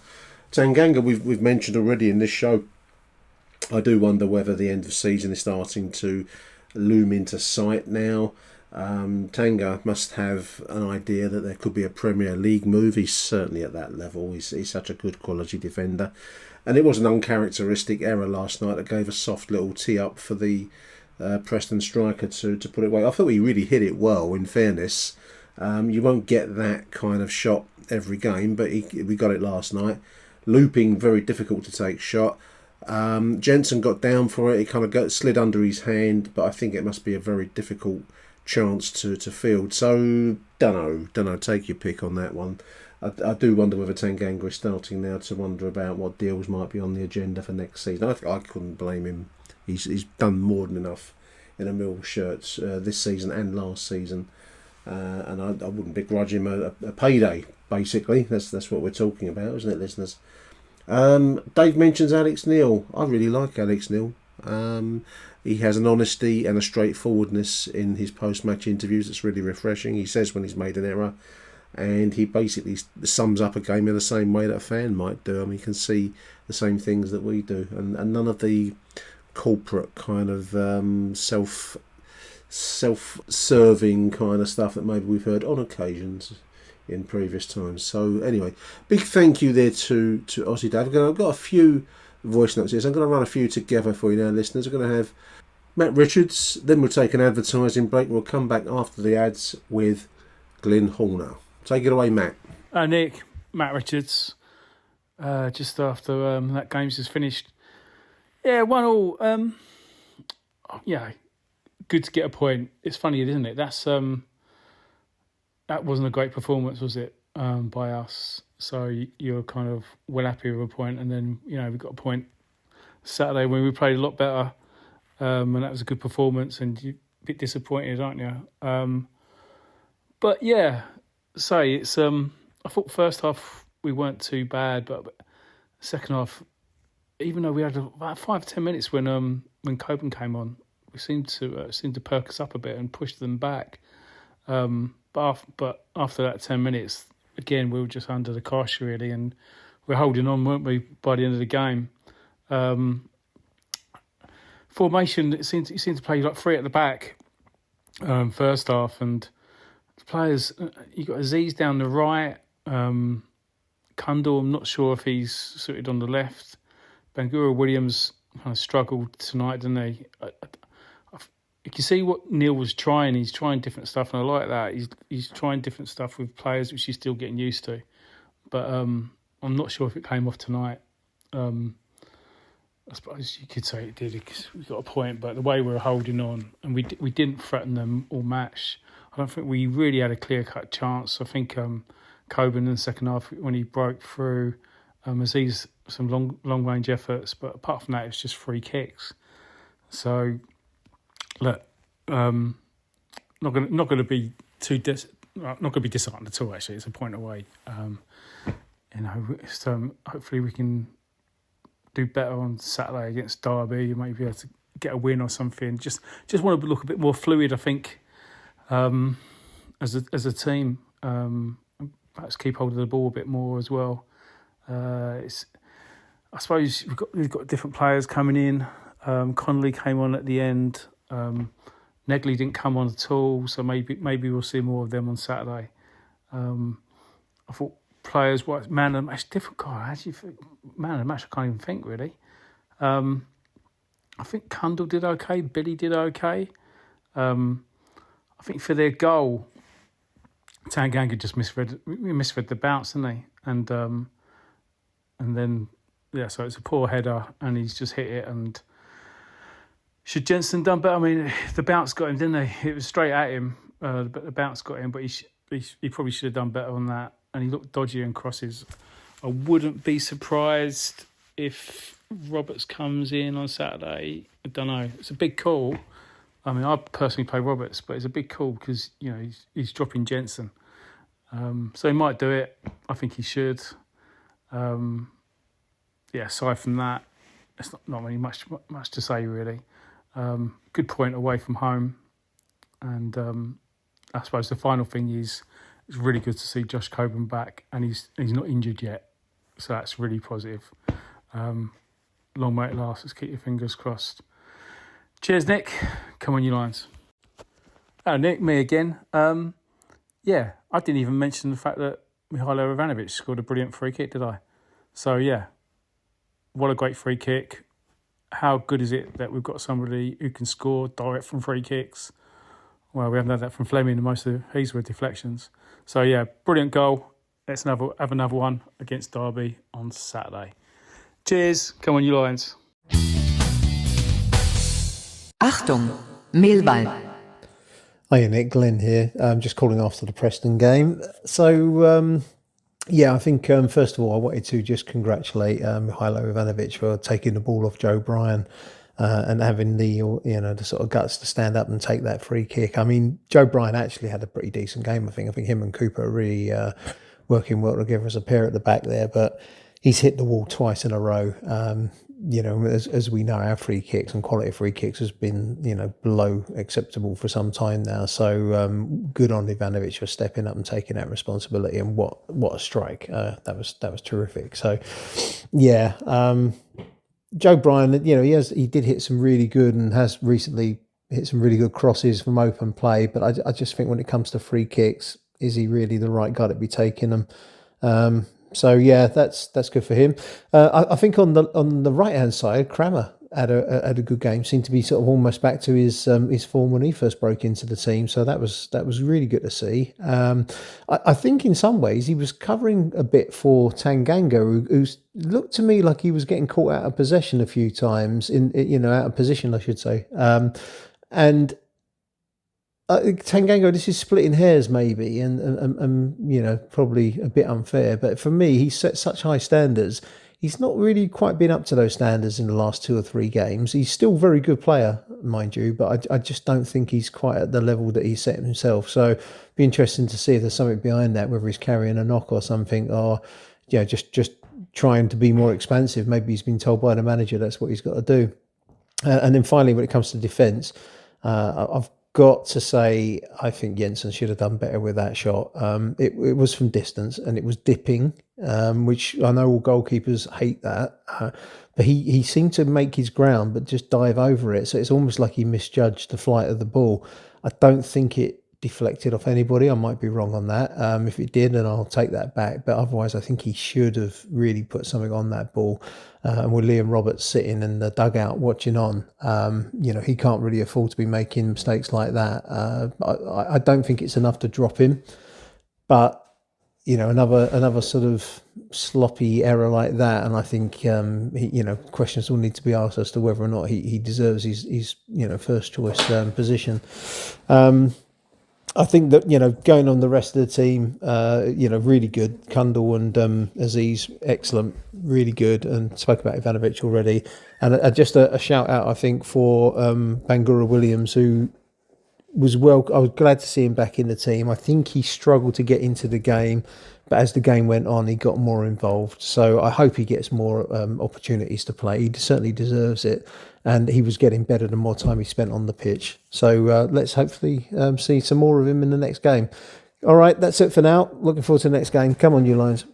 Tanganga, we've mentioned already in this show. I do wonder whether the end of season is starting to loom into sight now. Tanga must have an idea that there could be a Premier League move. He's certainly at that level. He's such a good quality defender. And it was an uncharacteristic error last night that gave a soft little tee up for the Preston striker to put it away. I thought he really hit it well, in fairness. You won't get that kind of shot every game, but we got it last night. Looping, very difficult to take shot. Jensen got down for it. It kind of slid under his hand, but I think it must be a very difficult chance to field. So, don't know. Take your pick on that one. I do wonder whether Tanganga is starting now to wonder about what deals might be on the agenda for next season. I couldn't blame him. He's done more than enough in a Millwall shirt this season and last season. And I wouldn't begrudge him a payday, basically. That's what we're talking about, isn't it, listeners? Dave mentions Alex Neil. I really like Alex Neil. He has an honesty and a straightforwardness in his post-match interviews that's really refreshing. He says when he's made an error, and he basically sums up a game in the same way that a fan might do. I mean, he can see the same things that we do, and none of the corporate kind of self-serving kind of stuff that maybe we've heard on occasions in previous times. So anyway, big thank you there to Aussie Dave. I've got a few voice notes here, so I'm going to run a few together for you now, listeners. We're going to have Matt Richards, then we'll take an advertising break. We'll come back after the ads with Glyn Horner. Take it away, Matt. Nick, Matt Richards, just after that game's just finished. Yeah, 1-1. Yeah, good to get a point. It's funny, isn't it? That wasn't a great performance, was it, by us? So you're kind of well happy with a point, and then we got a point Saturday when we played a lot better, and that was a good performance. And you're a bit disappointed, aren't you? But yeah, it's. I thought first half we weren't too bad, but second half, even though we had about 5-10 minutes when Coburn came on, we seemed to perk us up a bit and push them back. But after that 10 minutes, again, we were just under the cosh, really, and we're holding on, weren't we, by the end of the game? Formation, it seemed to play like three at the back first half, and the players, you got Aziz down the right, Kundal, I'm not sure if he's suited on the left. Bangura Williams kind of struggled tonight, didn't he? You can see what Neil was trying. He's trying different stuff, and I like that. He's trying different stuff with players, which he's still getting used to. But I'm not sure if it came off tonight. I suppose you could say it did because we got a point, but the way we were holding on and we didn't threaten them all match. I don't think we really had a clear-cut chance. I think Coburn in the second half, when he broke through, Aziz some long-range efforts, but apart from that, it's just free kicks. So, look, not going to be not going to be disheartened at all. Actually, it's a point away. Hopefully we can do better on Saturday against Derby. Maybe able to get a win or something. Just want to look a bit more fluid. I think as a team, perhaps keep hold of the ball a bit more as well. I suppose we've got different players coming in. Connolly came on at the end. Negley didn't come on at all, so maybe we'll see more of them on Saturday. I thought players, man of the match, different guy. Actually, man of the match, I can't even think really. I think Kundal did okay. Billy did okay. I think for their goal, Tanganga just misread the bounce, didn't he? And then so it's a poor header, and he's just hit it. And should Jensen done better? I mean, the bounce got him, didn't he? It was straight at him, but the bounce got him. But he probably should have done better on that. And he looked dodgy in crosses. I wouldn't be surprised if Roberts comes in on Saturday. I don't know. It's a big call. I mean, I personally play Roberts, but it's a big call because he's dropping Jensen. So he might do it. I think he should. Aside from that, it's not really much to say really. Good point away from home, and I suppose the final thing is it's really good to see Josh Coburn back, and he's not injured yet, so that's really positive. Long may it last. Let's keep your fingers crossed. Cheers, Nick. Come on, you Lions. Oh, Nick, me again. I didn't even mention the fact that Mihailo Ivanovic scored a brilliant free kick, did I? So, what a great free kick. How good is it that we've got somebody who can score direct from free kicks? Well, we haven't had that from Fleming, and most of his were deflections. So, brilliant goal. Let's have another one against Derby on Saturday. Cheers. Come on, you Lions. Achtung, Millwall. Hiya Nick, Glenn here. Just calling after the Preston game. So, I think first of all, I wanted to just congratulate Mihailo Ivanovic for taking the ball off Joe Bryan and having the sort of guts to stand up and take that free kick. I mean, Joe Bryan actually had a pretty decent game. I think him and Cooper are really working well together as a pair at the back there. But he's hit the wall twice in a row. As we know, our free kicks and quality of free kicks has been, below acceptable for some time now. So good on Ivanovic for stepping up and taking that responsibility. And what a strike! That was terrific. So, Joe Bryan, he did hit some really good and has recently hit some really good crosses from open play. But I just think when it comes to free kicks, is he really the right guy to be taking them? That's good for him. I think on the right hand side, Kramer had a good game. Seemed to be sort of almost back to his form when he first broke into the team. So that was really good to see. I think in some ways he was covering a bit for Tanganga, who looked to me like he was getting caught out of possession a few times out of position, I should say. And Tanganga, this is splitting hairs maybe, and probably a bit unfair. But for me, he set such high standards. He's not really quite been up to those standards in the last 2 or 3 games. He's still a very good player, mind you, but I just don't think he's quite at the level that he set himself. So it'd be interesting to see if there's something behind that, whether he's carrying a knock or something, or just trying to be more expansive. Maybe he's been told by the manager that's what he's got to do. And then finally, when it comes to defence, I've got to say, I think Jensen should have done better with that shot. It was from distance and it was dipping, which I know all goalkeepers hate that. But he seemed to make his ground, but just dive over it. So it's almost like he misjudged the flight of the ball. I don't think it deflected off anybody. I might be wrong on that. If it did, then I'll take that back. But otherwise, I think he should have really put something on that ball. And with Liam Roberts sitting in the dugout watching on, he can't really afford to be making mistakes like that. I don't think it's enough to drop him. But, another sort of sloppy error like that, and I think questions will need to be asked as to whether or not he deserves his first choice position. I think that going on the rest of the team, really good. Kundal and Aziz, excellent, really good, and spoke about Ivanovic already. And just a shout out, I think, for Bangura Williams, who was I was glad to see him back in the team. I think he struggled to get into the game, but as the game went on, he got more involved. So I hope he gets more opportunities to play. He certainly deserves it. And he was getting better the more time he spent on the pitch. So let's hopefully see some more of him in the next game. All right, that's it for now. Looking forward to the next game. Come on, you Lions.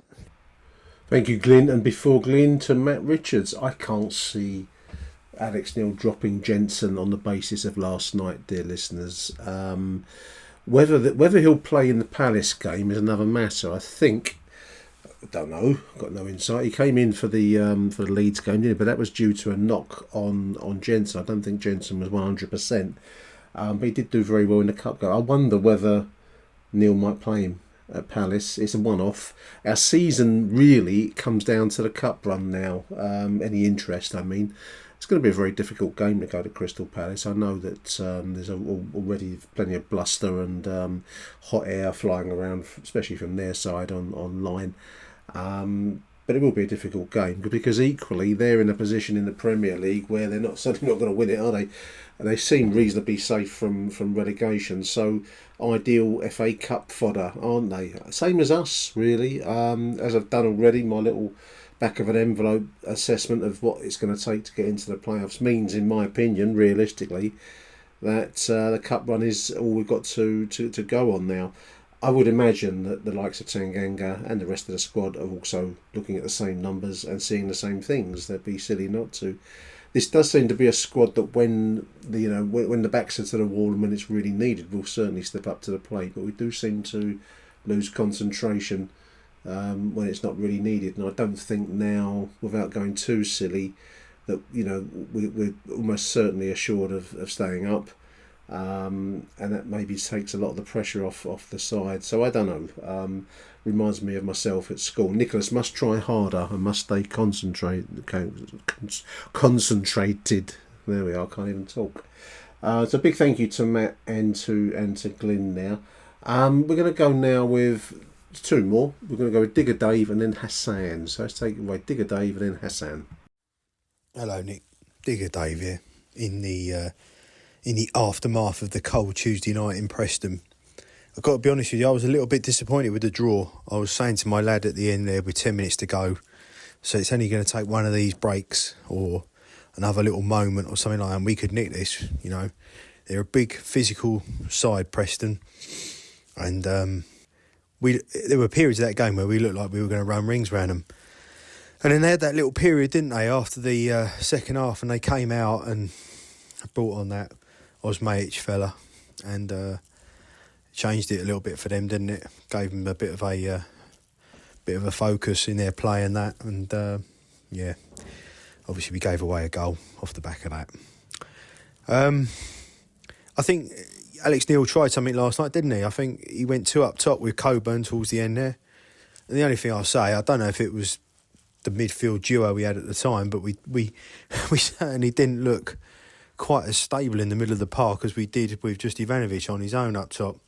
Thank you, Glyn. And before Glyn, to Matt Richards. I can't see Alex Neil dropping Jensen on the basis of last night, dear listeners. Whether he'll play in the Palace game is another matter. I don't know. Got no insight. He came in for the Leeds game, didn't he? But that was due to a knock on Jensen. I don't think Jensen was 100%. But he did do very well in the cup game. I wonder whether Neil might play him at Palace. It's a one-off. Our season really comes down to the cup run now. Any interest, I mean. It's going to be a very difficult game to go to Crystal Palace. I know that there's already plenty of bluster and hot air flying around, especially from their side online. But it will be a difficult game because equally they're in a position in the Premier League where they're certainly not going to win it, are they? And they seem reasonably safe from relegation. So ideal FA Cup fodder, aren't they? Same as us, really. As I've done already, my little back of an envelope assessment of what it's going to take to get into the playoffs means, in my opinion, realistically, that the cup run is all we've got to go on now. I would imagine that the likes of Tanganga and the rest of the squad are also looking at the same numbers and seeing the same things. They'd be silly not to. This does seem to be a squad that when the backs are to the wall and when it's really needed, will certainly step up to the plate. But we do seem to lose concentration when it's not really needed. And I don't think now, without going too silly, that we're almost certainly assured of staying up. And that maybe takes a lot of the pressure off the side. So I don't know. Reminds me of myself at school. Nicholas must try harder and must stay concentrated. There we are. Can't even talk. So a big thank you to Matt and to Glyn now. We're going to go now with two more. We're going to go with Digger Dave and then Hassan. So let's take it away. Digger Dave and then Hassan. Hello, Nick. Digger Dave here. In the aftermath of the cold Tuesday night in Preston. I've got to be honest with you, I was a little bit disappointed with the draw. I was saying to my lad at the end there with 10 minutes to go, so it's only going to take one of these breaks or another little moment or something like that and we could nick this, They're a big physical side, Preston. And there were periods of that game where we looked like we were going to run rings around them. And then they had that little period, didn't they, after the second half, and they came out and brought on that Osmaic fella and changed it a little bit for them, didn't it? Gave them a bit of a focus in their play and that, and obviously we gave away a goal off the back of that. I think Alex Neil tried something last night, didn't he? I think he went two up top with Coburn towards the end there. And the only thing I'll say, I don't know if it was the midfield duo we had at the time, but we certainly didn't look quite as stable in the middle of the park as we did with just Ivanovic on his own up top.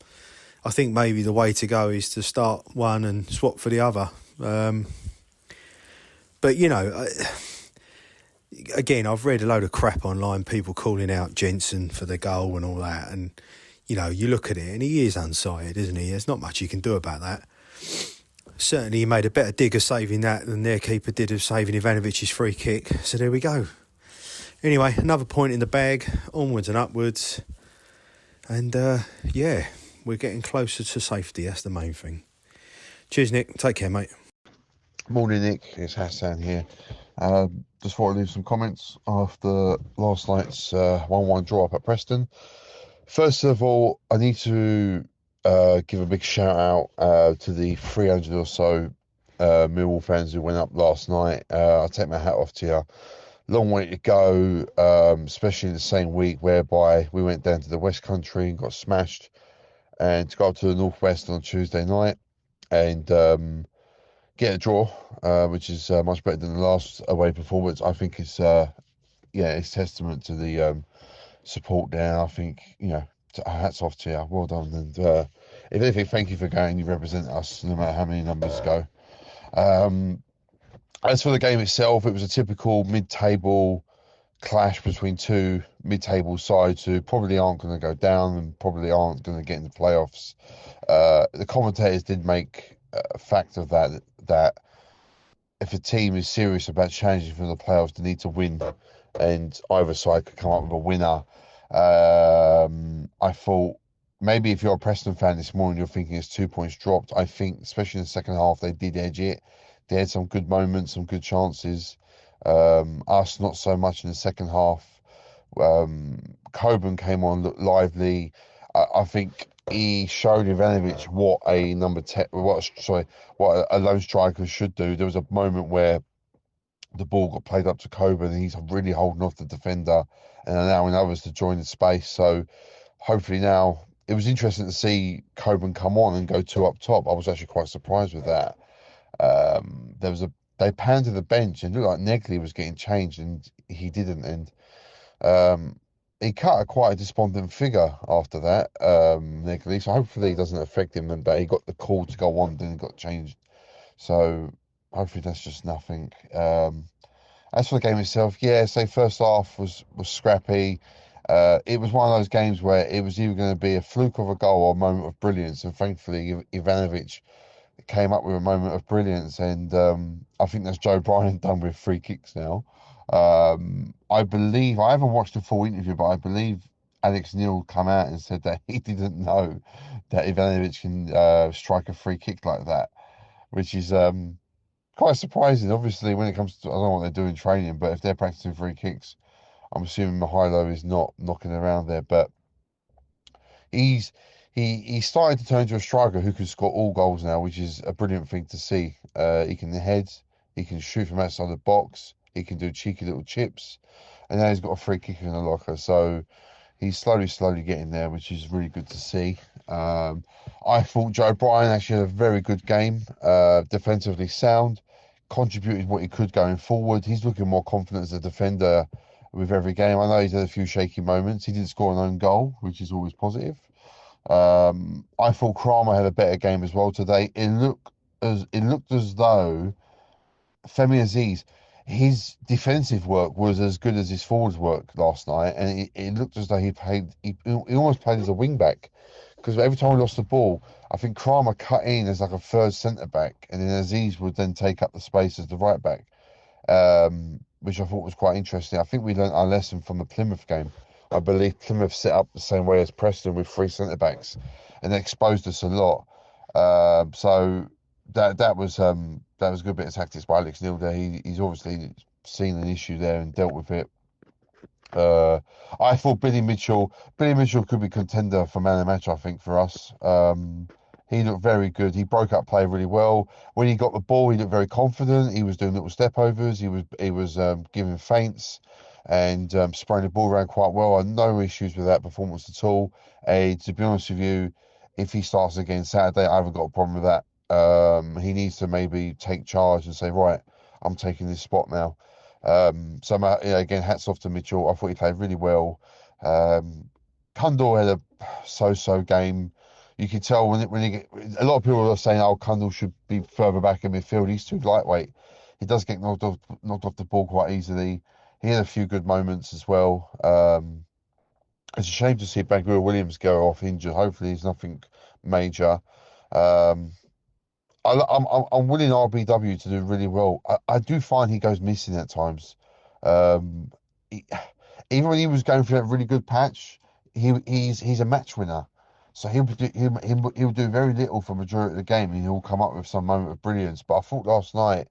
I think maybe the way to go is to start one and swap for the other. But, again, I've read a load of crap online, people calling out Jensen for the goal and all that. And, you look at it and he is unsighted, isn't he? There's not much you can do about that. Certainly he made a better dig of saving that than their keeper did of saving Ivanovic's free kick. So there we go. Anyway, another point in the bag, onwards and upwards. And, we're getting closer to safety. That's the main thing. Cheers, Nick. Take care, mate. Morning, Nick. It's Hassan here. Just want to leave some comments after last night's 1-1 draw up at Preston. First of all, I need to give a big shout out to the 300 or so Millwall fans who went up last night. I take my hat off to you. Long way to go, especially in the same week whereby we went down to the West Country and got smashed, and to go up to the Northwest on Tuesday night. and get a draw, which is much better than the last away performance. I think it's it's testament to the support there. I think, hats off to you. Well done. And if anything, thank you for going. You represent us no matter how many numbers go. As for the game itself, it was a typical mid-table clash between two mid-table sides who probably aren't going to go down and probably aren't going to get in the playoffs. The commentators did make a fact of that if a team is serious about challenging for the playoffs, they need to win, and either side could come up with a winner. I thought maybe if you're a Preston fan this morning, you're thinking it's 2 points dropped. I think, especially in the second half, they did edge it. They had some good moments, some good chances. Us, not so much in the second half. Coburn came on, looked lively. I think he showed Ivanovic what a what a lone striker should do. There was a moment where the ball got played up to Coburn and he's really holding off the defender and allowing others to join the space. So hopefully now, it was interesting to see Coburn come on and go two up top. I was actually quite surprised with that. They panned to the bench and looked like Negley was getting changed and he didn't. And he cut quite a despondent figure after that, Negley. So hopefully it doesn't affect him and that he got the call to go on, then he got changed. So hopefully that's just nothing. As for the game itself, first half was scrappy. It was one of those games where it was either going to be a fluke of a goal or a moment of brilliance, and thankfully Ivanovic came up with a moment of brilliance, and I think that's Joe Bryan done with free kicks now. I believe, I haven't watched the full interview, but I believe Alex Neil come out and said that he didn't know that Ivanovic can strike a free kick like that, which is quite surprising. Obviously, when it comes to, I don't know what they do in training, but if they're practicing free kicks, I'm assuming Mihailo is not knocking around there, but he started to turn into a striker who can score all goals now, which is a brilliant thing to see. He can head, he can shoot from outside the box, he can do cheeky little chips, and now he's got a free kick in the locker. So he's slowly getting there, which is really good to see. I thought Joe Bryan actually had a very good game, defensively sound, contributed what he could going forward. He's looking more confident as a defender with every game. I know he's had a few shaky moments. He didn't score an own goal, which is always positive. I thought Kramer had a better game as well today. It looked as though Femi Aziz, his defensive work was as good as his forwards work last night, and it looked as though he almost played as a wing back, because every time we lost the ball, I think Kramer cut in as like a third centre back, and then Aziz would then take up the space as the right back, which I thought was quite interesting. I think we learned our lesson from the Plymouth game. I believe Plymouth set up the same way as Preston with three centre backs, and they exposed us a lot. So that was a good bit of tactics by Alex Neil there. He's obviously seen an issue there and dealt with it. I thought Billy Mitchell could be contender for man of the match, I think, for us. He looked very good. He broke up play really well. When he got the ball, he looked very confident. He was doing little step overs. He was giving feints and spraying the ball around quite well. I had no issues with that performance at all. To be honest with you, if he starts again Saturday, I haven't got a problem with that. He needs to maybe take charge and say, right, I'm taking this spot now. Again, hats off to Mitchell. I thought he played really well. Kundal had a so-so game. You could tell when he get, a lot of people are saying, "Oh, Kundal should be further back in midfield. He's too lightweight." He does get knocked off the ball quite easily. He had a few good moments as well. It's a shame to see Bangura Williams go off injured. Hopefully, it's nothing major. I'm willing RBW to do really well. I do find he goes missing at times. Even when he was going through that really good patch, he's a match winner. So he'll do very little for majority of the game, and he'll come up with some moment of brilliance. But I thought last night,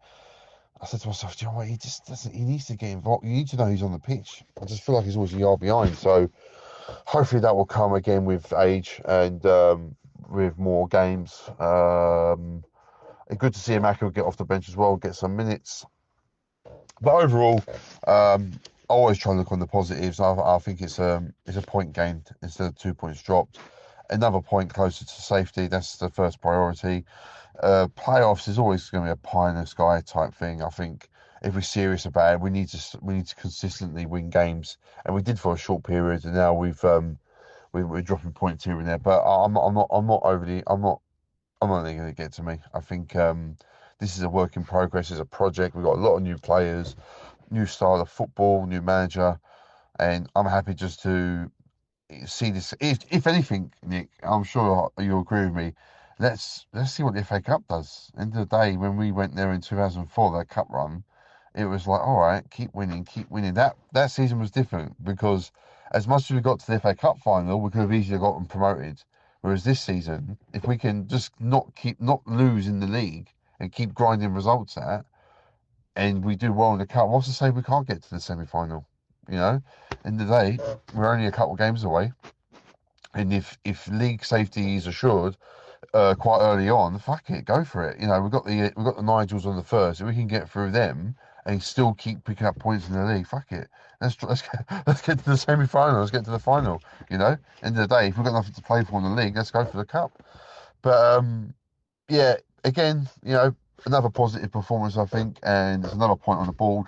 I said to myself, do you know what? He just doesn't. He needs to get involved. You need to know he's on the pitch. I just feel like he's always a yard behind. So hopefully that will come again with age and with more games. Good to see Emeka get off the bench as well, get some minutes. But overall, I always try and look on the positives. I think it's a point gained instead of 2 points dropped. another point closer to safety. That's the first priority. Playoffs is always going to be a pie in the sky type thing. I think if we're serious about it, we need to consistently win games, and we did for a short period, and now we're dropping points here and there. But I'm not letting it get to me. I think this is a work in progress. It's a project. We've got a lot of new players, new style of football, new manager, and I'm happy just to see this. If anything, Nick, I'm sure you'll agree with me. Let's see what the FA Cup does. End of the day, when we went there in 2004, that cup run, it was like, all right, keep winning. That season was different because as much as we got to the FA Cup final, we could have easily gotten promoted. Whereas this season, if we can just not lose in the league and keep grinding results out, and we do well in the cup, what's to say we can't get to the semi-final? You know, end of the day, we're only a couple of games away, and if league safety is assured quite early on, fuck it, go for it. You know, we've got the Nigels on the first, if we can get through them and still keep picking up points in the league, fuck it. Let's get to the semi-final. Let's get to the final. You know, end of the day, if we've got nothing to play for in the league, let's go for the cup. But yeah, again, you know, another positive performance, I think, and there's another point on the board.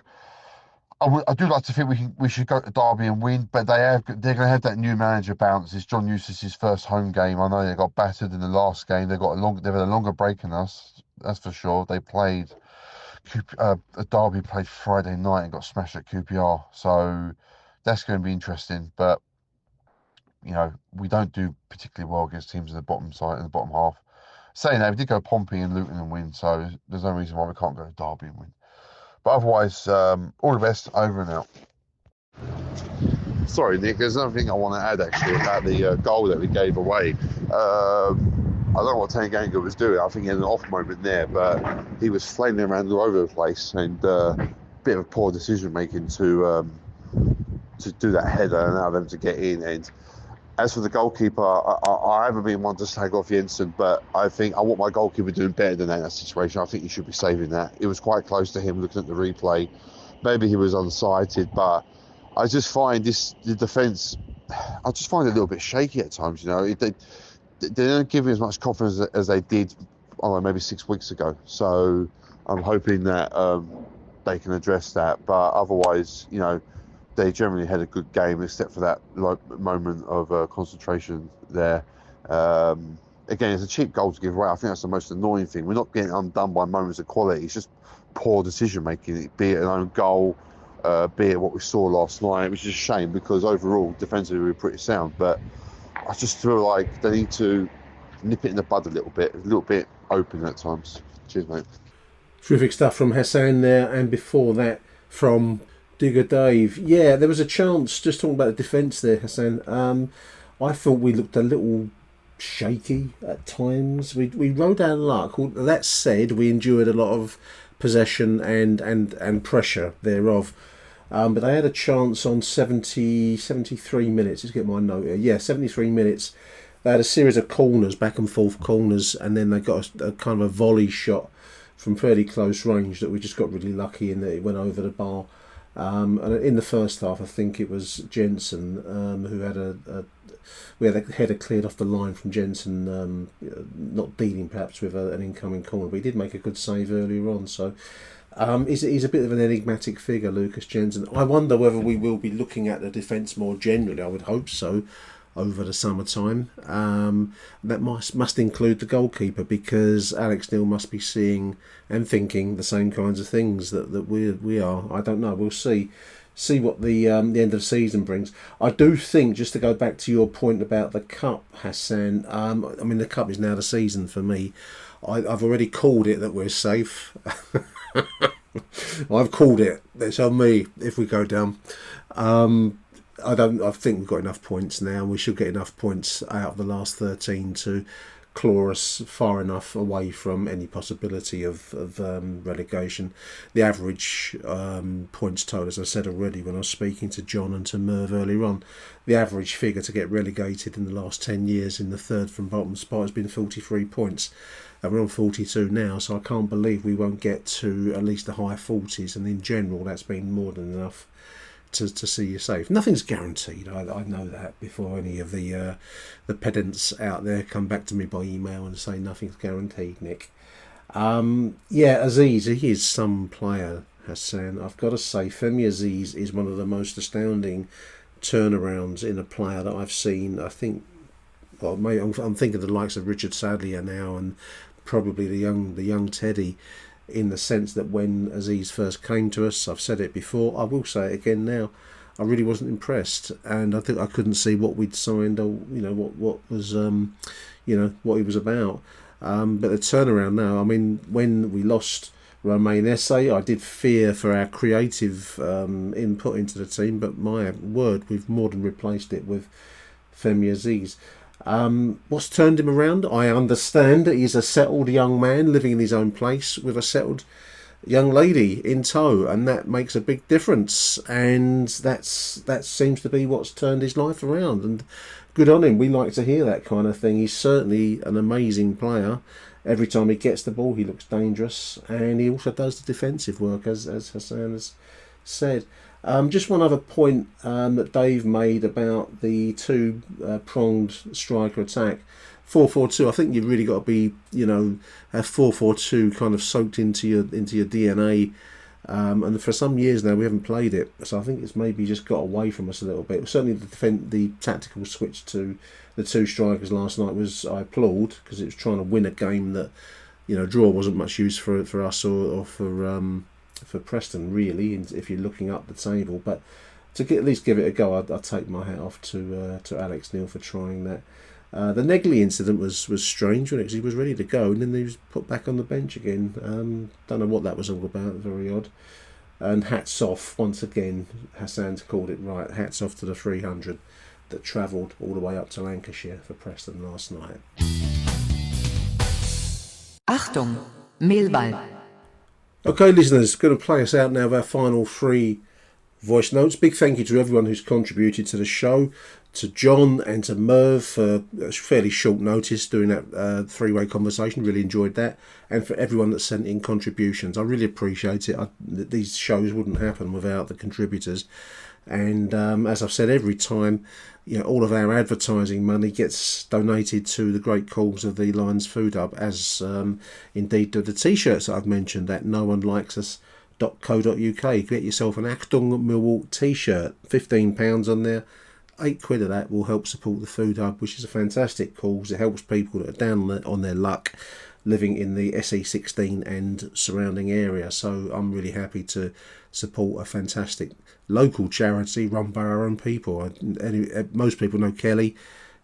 I do like to think we should go to Derby and win, but they're going to have that new manager bounce. It's John Eustace's first home game. I know they got battered in the last game. They've had a longer break than us, that's for sure. They played. Derby played Friday night and got smashed at QPR, so that's going to be interesting. But you know, we don't do particularly well against teams in the bottom side, in the bottom half. Saying that, we did go Pompey and Luton and win, so there's no reason why we can't go to Derby and win. But otherwise, all the best, over and out. Sorry, Nick, there's another thing I want to add actually about the goal that we gave away. I don't know what Tanganga was doing. I think he had an off moment there, but he was flailing around all over the place, and a bit of poor decision making to do that header and allow them to get in. And as for the goalkeeper, I haven't been one to slag off Jensen, but I think I want my goalkeeper doing better than that in that situation. I think he should be saving that. It was quite close to him looking at the replay. Maybe he was unsighted, but I just find the defence, I just find it a little bit shaky at times, you know. They don't give me as much confidence as they did, I don't know, maybe 6 weeks ago. So I'm hoping that they can address that. But otherwise, you know, they generally had a good game, except for that moment of concentration there. Again, it's a cheap goal to give away. I think that's the most annoying thing. We're not getting undone by moments of quality. It's just poor decision making, be it an own goal, be it what we saw last night, which is a shame because overall, defensively, we were pretty sound. But I just feel like they need to nip it in the bud a little bit open at times. Cheers, mate. Terrific stuff from Hassan there, and before that from Digger Dave. Yeah, there was a chance, just talking about the defence there, Hassan. I thought we looked a little shaky at times. We rode our luck. That said, we endured a lot of possession and pressure thereof. But they had a chance on 73 minutes. Let's get my note here. Yeah, 73 minutes. They had a series of corners, back and forth corners, and then they got a kind of a volley shot from fairly close range that we just got really lucky in that it went over the bar. And in the first half, I think it was Jensen who had we had a header cleared off the line from Jensen, not dealing perhaps with an incoming corner, but he did make a good save earlier on. So he's a bit of an enigmatic figure, Lucas Jensen. I wonder whether we will be looking at the defence more generally. I would hope so over the summertime. That must include the goalkeeper, because Alex Neil must be seeing and thinking the same kinds of things that we are. I don't know. We'll see what the end of the season brings. I do think, just to go back to your point about the cup, Hassan. I mean, the cup is now the season for me. I've already called it that we're safe. I've called it. It's on me if we go down. I think we've got enough points now. We should get enough points out of the last 13 to claw us far enough away from any possibility of relegation. The average points total, as I said already when I was speaking to John and to Merv earlier on, the average figure to get relegated in the last 10 years in the third from bottom spot has been 43 points. And we're on 42 now, so I can't believe we won't get to at least the high 40s, and in general that's been more than enough to see you safe. Nothing's guaranteed. I know that before any of the pedants out there come back to me by email and say nothing's guaranteed, Nick. Aziz, he is some player, Hassan. I've got to say, Femi Aziz is one of the most astounding turnarounds in a player that I've seen. I think, I'm thinking of the likes of Richard Sadlier now, and probably the young Teddy, in the sense that when Aziz first came to us, I've said it before, I will say it again now, I really wasn't impressed, and I think I couldn't see what we'd signed, or what was what he was about. But the turnaround now, I mean, when we lost Romain Esse, I did fear for our creative input into the team, but my word, we've more than replaced it with Femi Aziz. What's turned him around? I understand that he's a settled young man living in his own place with a settled young lady in tow, and that makes a big difference, and that seems to be what's turned his life around, and good on him. We like to hear that kind of thing. He's certainly an amazing player. Every time he gets the ball, he looks dangerous, and he also does the defensive work, as Hassan has said. Just one other point that Dave made about the two-pronged striker attack. 4-4-2. I think you've really got to be, have 4-4-2 kind of soaked into your DNA. And for some years now we haven't played it, so I think it's maybe just got away from us a little bit. Certainly the tactical switch to the two strikers last night I applaud, because it was trying to win a game that, draw wasn't much use for us or for Preston really, if you're looking up the table. But to at least give it a go, I'd take my hat off to Alex Neil for trying that. The Negley incident was strange, because he was ready to go and then he was put back on the bench again. Don't know what that was all about, very odd. And hats off, once again, Hassan's called it right, hats off to the 300 that travelled all the way up to Lancashire for Preston last night. Achtung, Millwall. Okay, listeners, going to play us out now of our final 3 voice notes. Big thank you to everyone who's contributed to the show, to John and to Merv for fairly short notice doing that 3-way conversation. Really enjoyed that, and for everyone that sent in contributions. I really appreciate it. These shows wouldn't happen without the contributors, and as I've said every time, all of our advertising money gets donated to the great cause of the Lions Food Hub, as indeed do the t-shirts that I've mentioned at noonelikes.us.co.uk. Get yourself an Achtung Millwall t-shirt, £15 on there. £8 of that will help support the Food Hub, which is a fantastic cause. It helps people that are down on their luck living in the SE16 and surrounding area. So I'm really happy to support a fantastic local charity run by our own people. Most people know Kelly.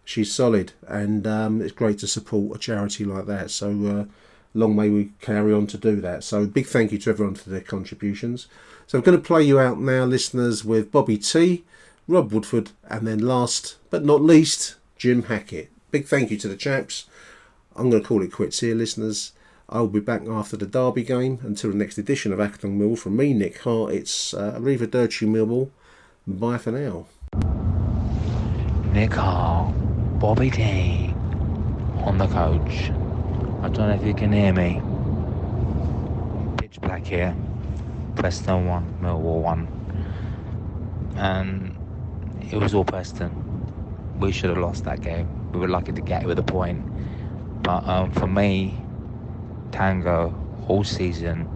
She's solid, and it's great to support a charity like that. So long may we carry on to do that. So big thank you to everyone for their contributions. So I'm going to play you out now, listeners, with Bobby T, Rob Woodford, and then last but not least, Jim Hackett. Big thank you to the chaps. I'm going to call it quits here, listeners. I'll be back after the Derby game. Until the next edition of Achtung Millwall, from me, Nick Hart, it's Arrivederci Millwall. Bye for now. Nick Hart, Bobby T, on the coach. I don't know if you can hear me. Pitch black here. Preston 1, Millwall 1. And it was all Preston. We should have lost that game. We were lucky to get it with a point. But for me, Tango, all season,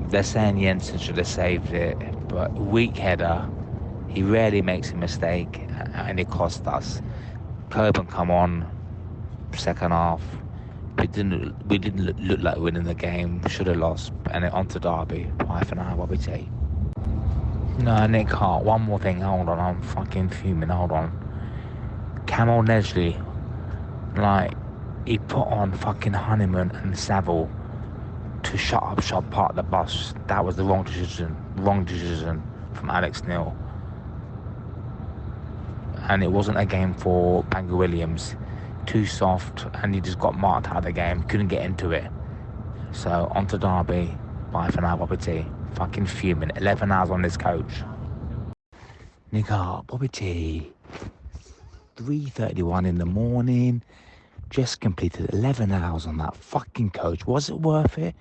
they're saying Jensen should have saved it, but weak header, he rarely makes a mistake, and it cost us. Coburn come on, second half, we didn't look like winning the game, should have lost, and then on to Derby, half an hour, Bobby T. No, Nick Hart, one more thing, hold on, I'm fucking fuming, hold on. Camel Nesley, he put on fucking Honeyman and Saville to shut up part of the bus. That was the wrong decision from Alex Neil. And it wasn't a game for Bangor Williams. Too soft, and he just got marked out of the game, couldn't get into it. So, on to Derby, bye for now, Bobby T. Fucking fuming, 11 hours on this coach. Nick Hart, Bobby T. 3:31 in the morning. Just completed 11 hours on that fucking coach. Was it worth it?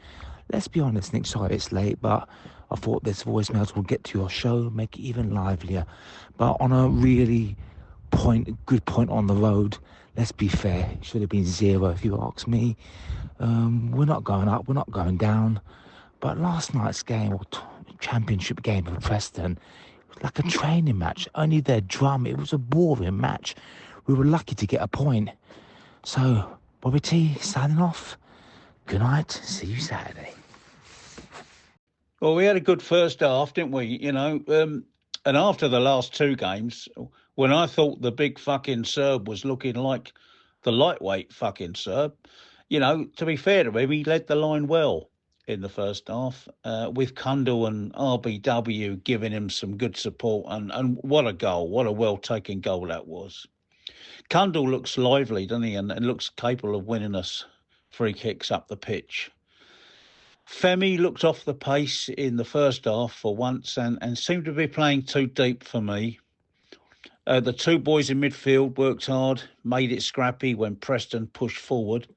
let's be honest, Nick, sorry it's late, but I thought this voicemails will get to your show, make it even livelier. But on a really good point on the road, let's be fair, it should have been 0 if you ask me. We're not going up, we're not going down. But last night's game, or championship game for Preston, it was like a training match. Only their drum, it was a boring match. We were lucky to get a point. So, Bobby T, signing off. Good night, see you Saturday. Well, we had a good first half, didn't we? And after the last 2 games, when I thought the big fucking Serb was looking like the lightweight fucking Serb, to be fair to him, he led the line well in the first half, with Kundal and RBW giving him some good support. And what a goal, what a well-taken goal that was. Kundal looks lively, doesn't he? And looks capable of winning us free kicks up the pitch. Femi looked off the pace in the first half for once and seemed to be playing too deep for me. The 2 boys in midfield worked hard, made it scrappy when Preston pushed forward.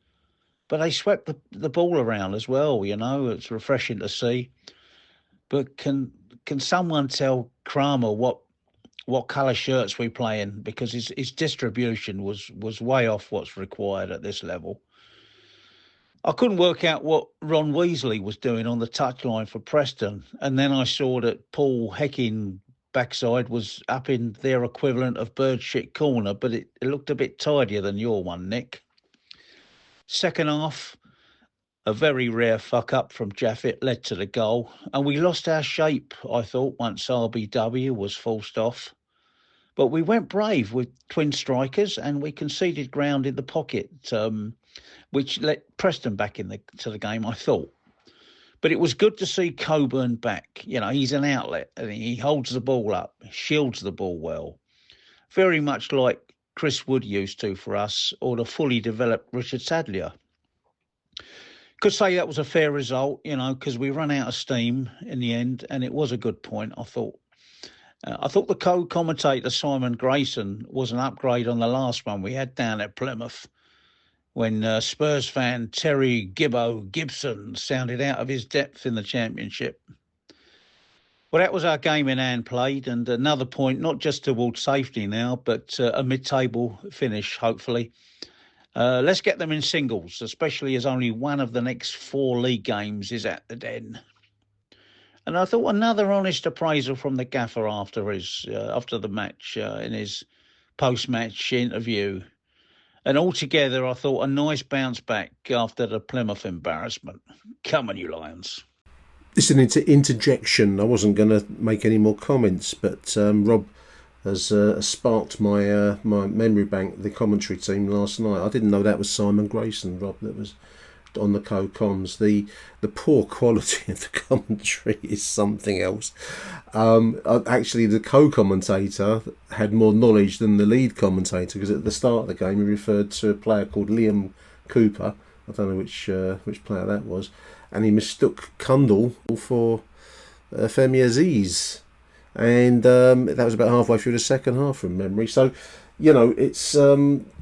But they swept the ball around as well, It's refreshing to see. But can someone tell Kramer what colour shirts we play in? Because his distribution was way off what's required at this level. I couldn't work out what Ron Weasley was doing on the touchline for Preston. And then I saw that Paul Hecking backside was up in their equivalent of bird shit corner, but it looked a bit tidier than your one, Nick. Second half, a very rare fuck-up from Jaffet led to the goal. And we lost our shape, I thought, once RBW was forced off. But we went brave with twin strikers and we conceded ground in the pocket, which let Preston back to the game, I thought. But it was good to see Coburn back. He's an outlet and he holds the ball up, shields the ball well. Very much like Chris Wood used to for us, or the fully developed Richard Sadlier. Could say that was a fair result, because we ran out of steam in the end, and it was a good point, I thought. I thought the co-commentator Simon Grayson was an upgrade on the last one we had down at Plymouth, when Spurs fan Terry Gibson sounded out of his depth in the Championship. Well, that was our game in hand played, and another point, not just towards safety now, but a mid-table finish, hopefully. Let's get them in singles, especially as only one of the next 4 league games is at the Den. And I thought another honest appraisal from the gaffer after the match, in his post-match interview. And altogether, I thought a nice bounce back after the Plymouth embarrassment. Come on, you Lions. Listening to interjection, I wasn't going to make any more comments, but Rob has sparked my my memory bank, the commentary team last night. I didn't know that was Simon Grayson, Rob, that was on the co-coms. The poor quality of the commentary is something else. Actually, the co-commentator had more knowledge than the lead commentator, because at the start of the game he referred to a player called Liam Cooper. I don't know which player that was. And he mistook Kundal for Femi Aziz. And that was about halfway through the second half from memory. So, it's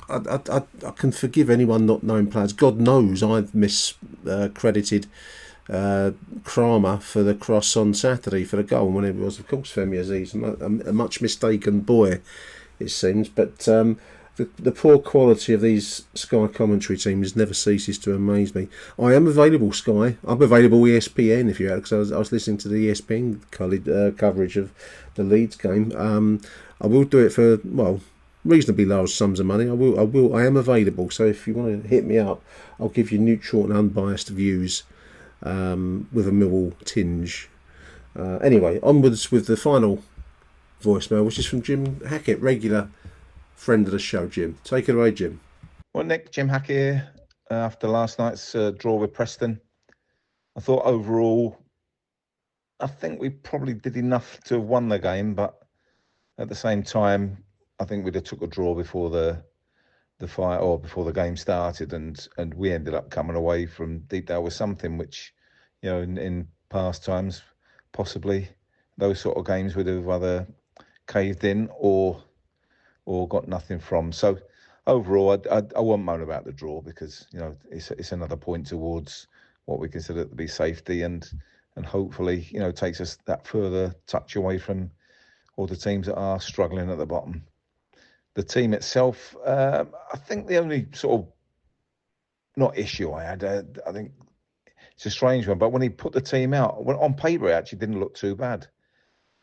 I can forgive anyone not knowing players. God knows I've miscredited Kramer for the cross on Saturday for the goal, when it was, of course, Femi Aziz, a much mistaken boy, it seems. But the poor quality of these Sky commentary teams never ceases to amaze me. I am available, Sky. I'm available ESPN if you had, because I was listening to the ESPN coverage of the Leeds game. I will do it for, reasonably large sums of money. I am available. So if you want to hit me up, I'll give you neutral and unbiased views with a Millwall tinge. Anyway, onwards with the final voicemail, which is from Jim Hackett, regular friend of the show. Jim, take it away, Jim. Well, Nick, Jim Hackett here. After last night's draw with Preston, I thought overall, I think we probably did enough to have won the game, but at the same time, I think we'd have took a draw before the fight, or before the game started, and we ended up coming away from Deepdale with something which, in past times, possibly those sort of games would have either caved in or got nothing from. So overall, I won't moan about the draw, because it's another point towards what we consider to be safety, and hopefully, takes us that further touch away from all the teams that are struggling at the bottom. The team itself, I think the only sort of not issue I had, I think it's a strange one, but when he put the team out, on paper it actually didn't look too bad.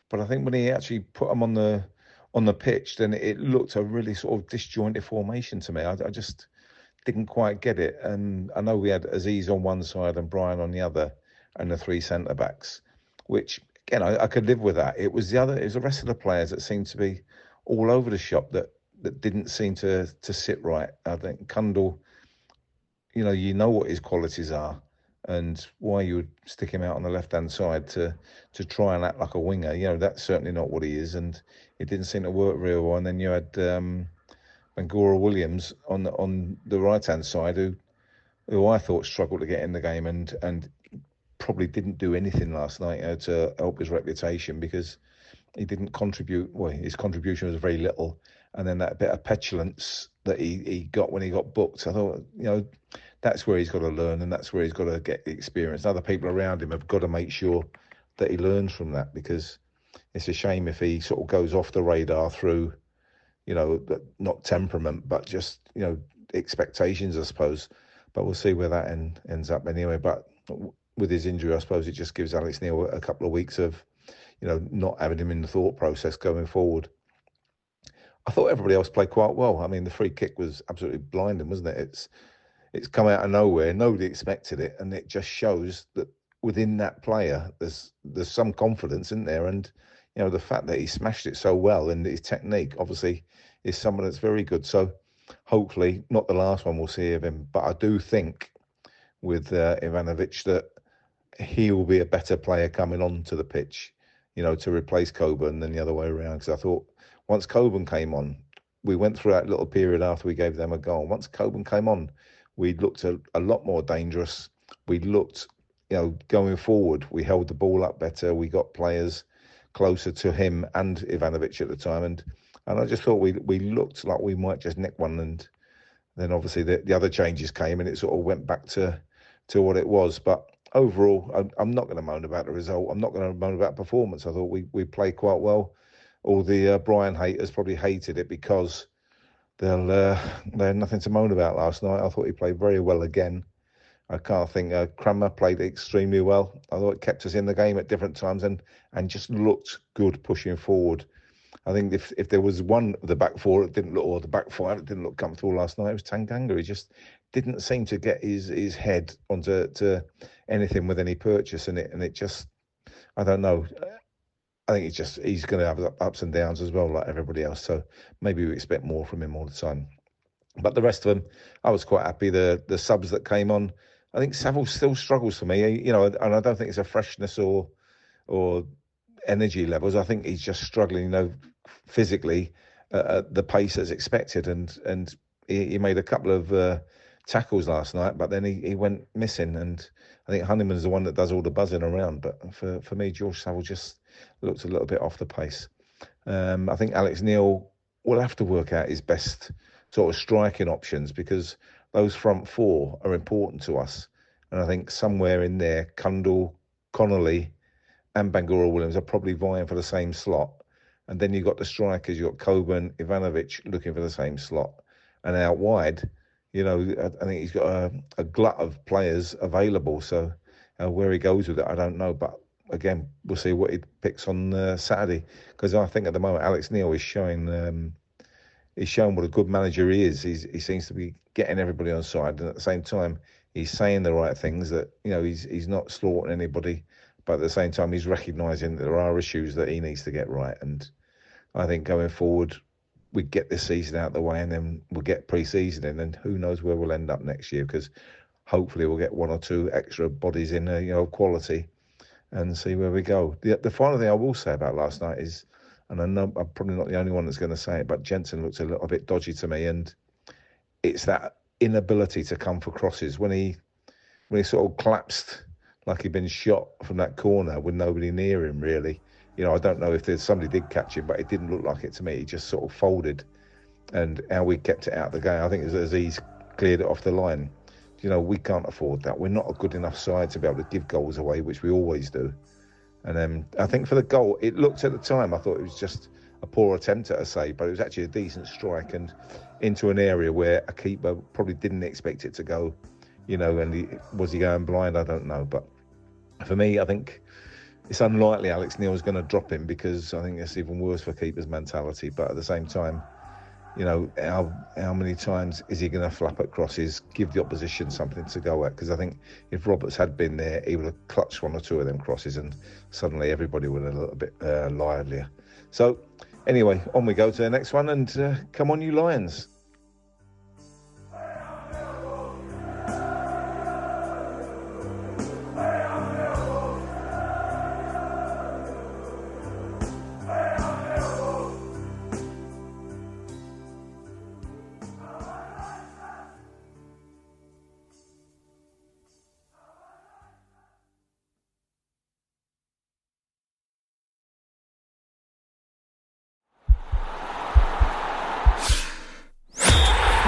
But I think when he actually put them on the pitch, then it looked a really sort of disjointed formation to me. I just didn't quite get it. And I know we had Aziz on one side and Brian on the other, and the three centre backs, which again I could live with that. It was the rest of the players that seemed to be all over the shop that didn't seem to sit right. I think Kundal, you know what his qualities are, and why you would stick him out on the left-hand side to try and act like a winger. That's certainly not what he is, and it didn't seem to work real well. And then you had Bangura Williams on the right-hand side, who I thought struggled to get in the game and probably didn't do anything last night to help his reputation, because he didn't contribute. Well, his contribution was very little, and then that bit of petulance that he got when he got booked, I thought, that's where he's got to learn, and that's where he's got to get the experience. Other people around him have got to make sure that he learns from that, because it's a shame if he sort of goes off the radar through, not temperament, but just, expectations, I suppose. But we'll see where that ends up anyway. But with his injury, I suppose it just gives Alex Neil a couple of weeks of, not having him in the thought process going forward. I thought everybody else played quite well. I mean, the free kick was absolutely blinding, wasn't it? It's come out of nowhere. Nobody expected it, and it just shows that within that player, there's some confidence in there, and the fact that he smashed it so well, and his technique obviously is someone that's very good. So hopefully, not the last one we'll see of him, but I do think with Ivanovic that he will be a better player coming onto the pitch, to replace Coburn than the other way around. Because I thought once Coburn came on, we went through that little period after we gave them a goal. Once Coburn came on, we looked a lot more dangerous. We looked, going forward, we held the ball up better. We got players closer to him and Ivanovic at the time. And I just thought we looked like we might just nick one. And then obviously the other changes came, and it sort of went back to what it was. But overall, I'm not going to moan about the result. I'm not going to moan about performance. I thought we played quite well. All the Brian haters probably hated it because they had nothing to moan about last night. I thought he played very well again. I can't think Cranmer played extremely well. I thought it kept us in the game at different times and just looked good pushing forward. I think if there was one of the back four that didn't look, or the back five that didn't look comfortable last night, it was Tanganga. He just didn't seem to get his head onto anything with any purchase, and it just, I don't know. I think he's going to have ups and downs as well, like everybody else. So maybe we expect more from him all the time. But the rest of them, I was quite happy. The subs that came on, I think Saville still struggles for me, and I don't think it's a freshness or energy levels. I think he's just struggling, physically at the pace as expected. And he made a couple of tackles last night, but then he went missing. And I think Honeyman's the one that does all the buzzing around. But for me, George Saville just looked a little bit off the pace. I think Alex Neil will have to work out his best sort of striking options, because those front four are important to us. And I think somewhere in there, Kundal, Connolly and Bangura Williams are probably vying for the same slot. And then you've got the strikers, you've got Coburn, Ivanovic looking for the same slot. And out wide, I think he's got a glut of players available. So where he goes with it, I don't know. But again, we'll see what he picks on Saturday. Because I think at the moment, Alex Neil is showing what a good manager he is. He seems to be getting everybody on side, and at the same time, he's saying the right things. That he's not slaughtering anybody, but at the same time, he's recognising that there are issues that he needs to get right. And I think going forward, we get this season out of the way, and then we'll get pre-season in, and who knows where we'll end up next year? Because hopefully, we'll get one or two extra bodies in, quality, and see where we go. The final thing I will say about last night is, and I know I'm probably not the only one that's going to say it, but Jensen looks a little bit dodgy to me, and it's that inability to come for crosses. When he sort of collapsed like he'd been shot from that corner with nobody near him, really. I don't know if somebody did catch him, but it didn't look like it to me. He just sort of folded, and how we kept it out of the game. I think as he's cleared it off the line, you know, we can't afford that. We're not a good enough side to be able to give goals away, which we always do. And I think for the goal, it looked at the time, I thought it was just a poor attempt at a save, but it was actually a decent strike and into an area where a keeper probably didn't expect it to go, you know, and was he going blind? I don't know. But for me, I think it's unlikely Alex Neil's going to drop him, because I think it's even worse for keeper's mentality. But at the same time, you know, how many times is he going to flap at crosses, give the opposition something to go at? Because I think if Roberts had been there, he would have clutched one or two of them crosses and suddenly everybody would have a little bit livelier. So anyway, on we go to the next one, and come on, you Lions.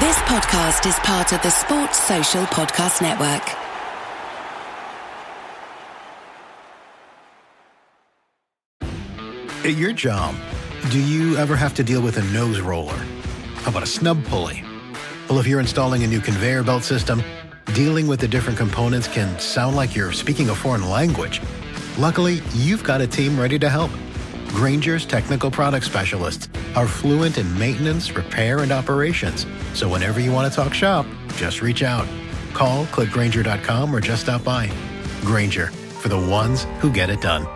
This podcast is part of the Sports Social Podcast Network. At your job, do you ever have to deal with a nose roller? How about a snub pulley? Well, if you're installing a new conveyor belt system, dealing with the different components can sound like you're speaking a foreign language. Luckily, you've got a team ready to help. Grainger's technical product specialists are fluent in maintenance, repair, and operations. So whenever you want to talk shop, just reach out. Call, click Grainger.com, or just stop by. Grainger, for the ones who get it done.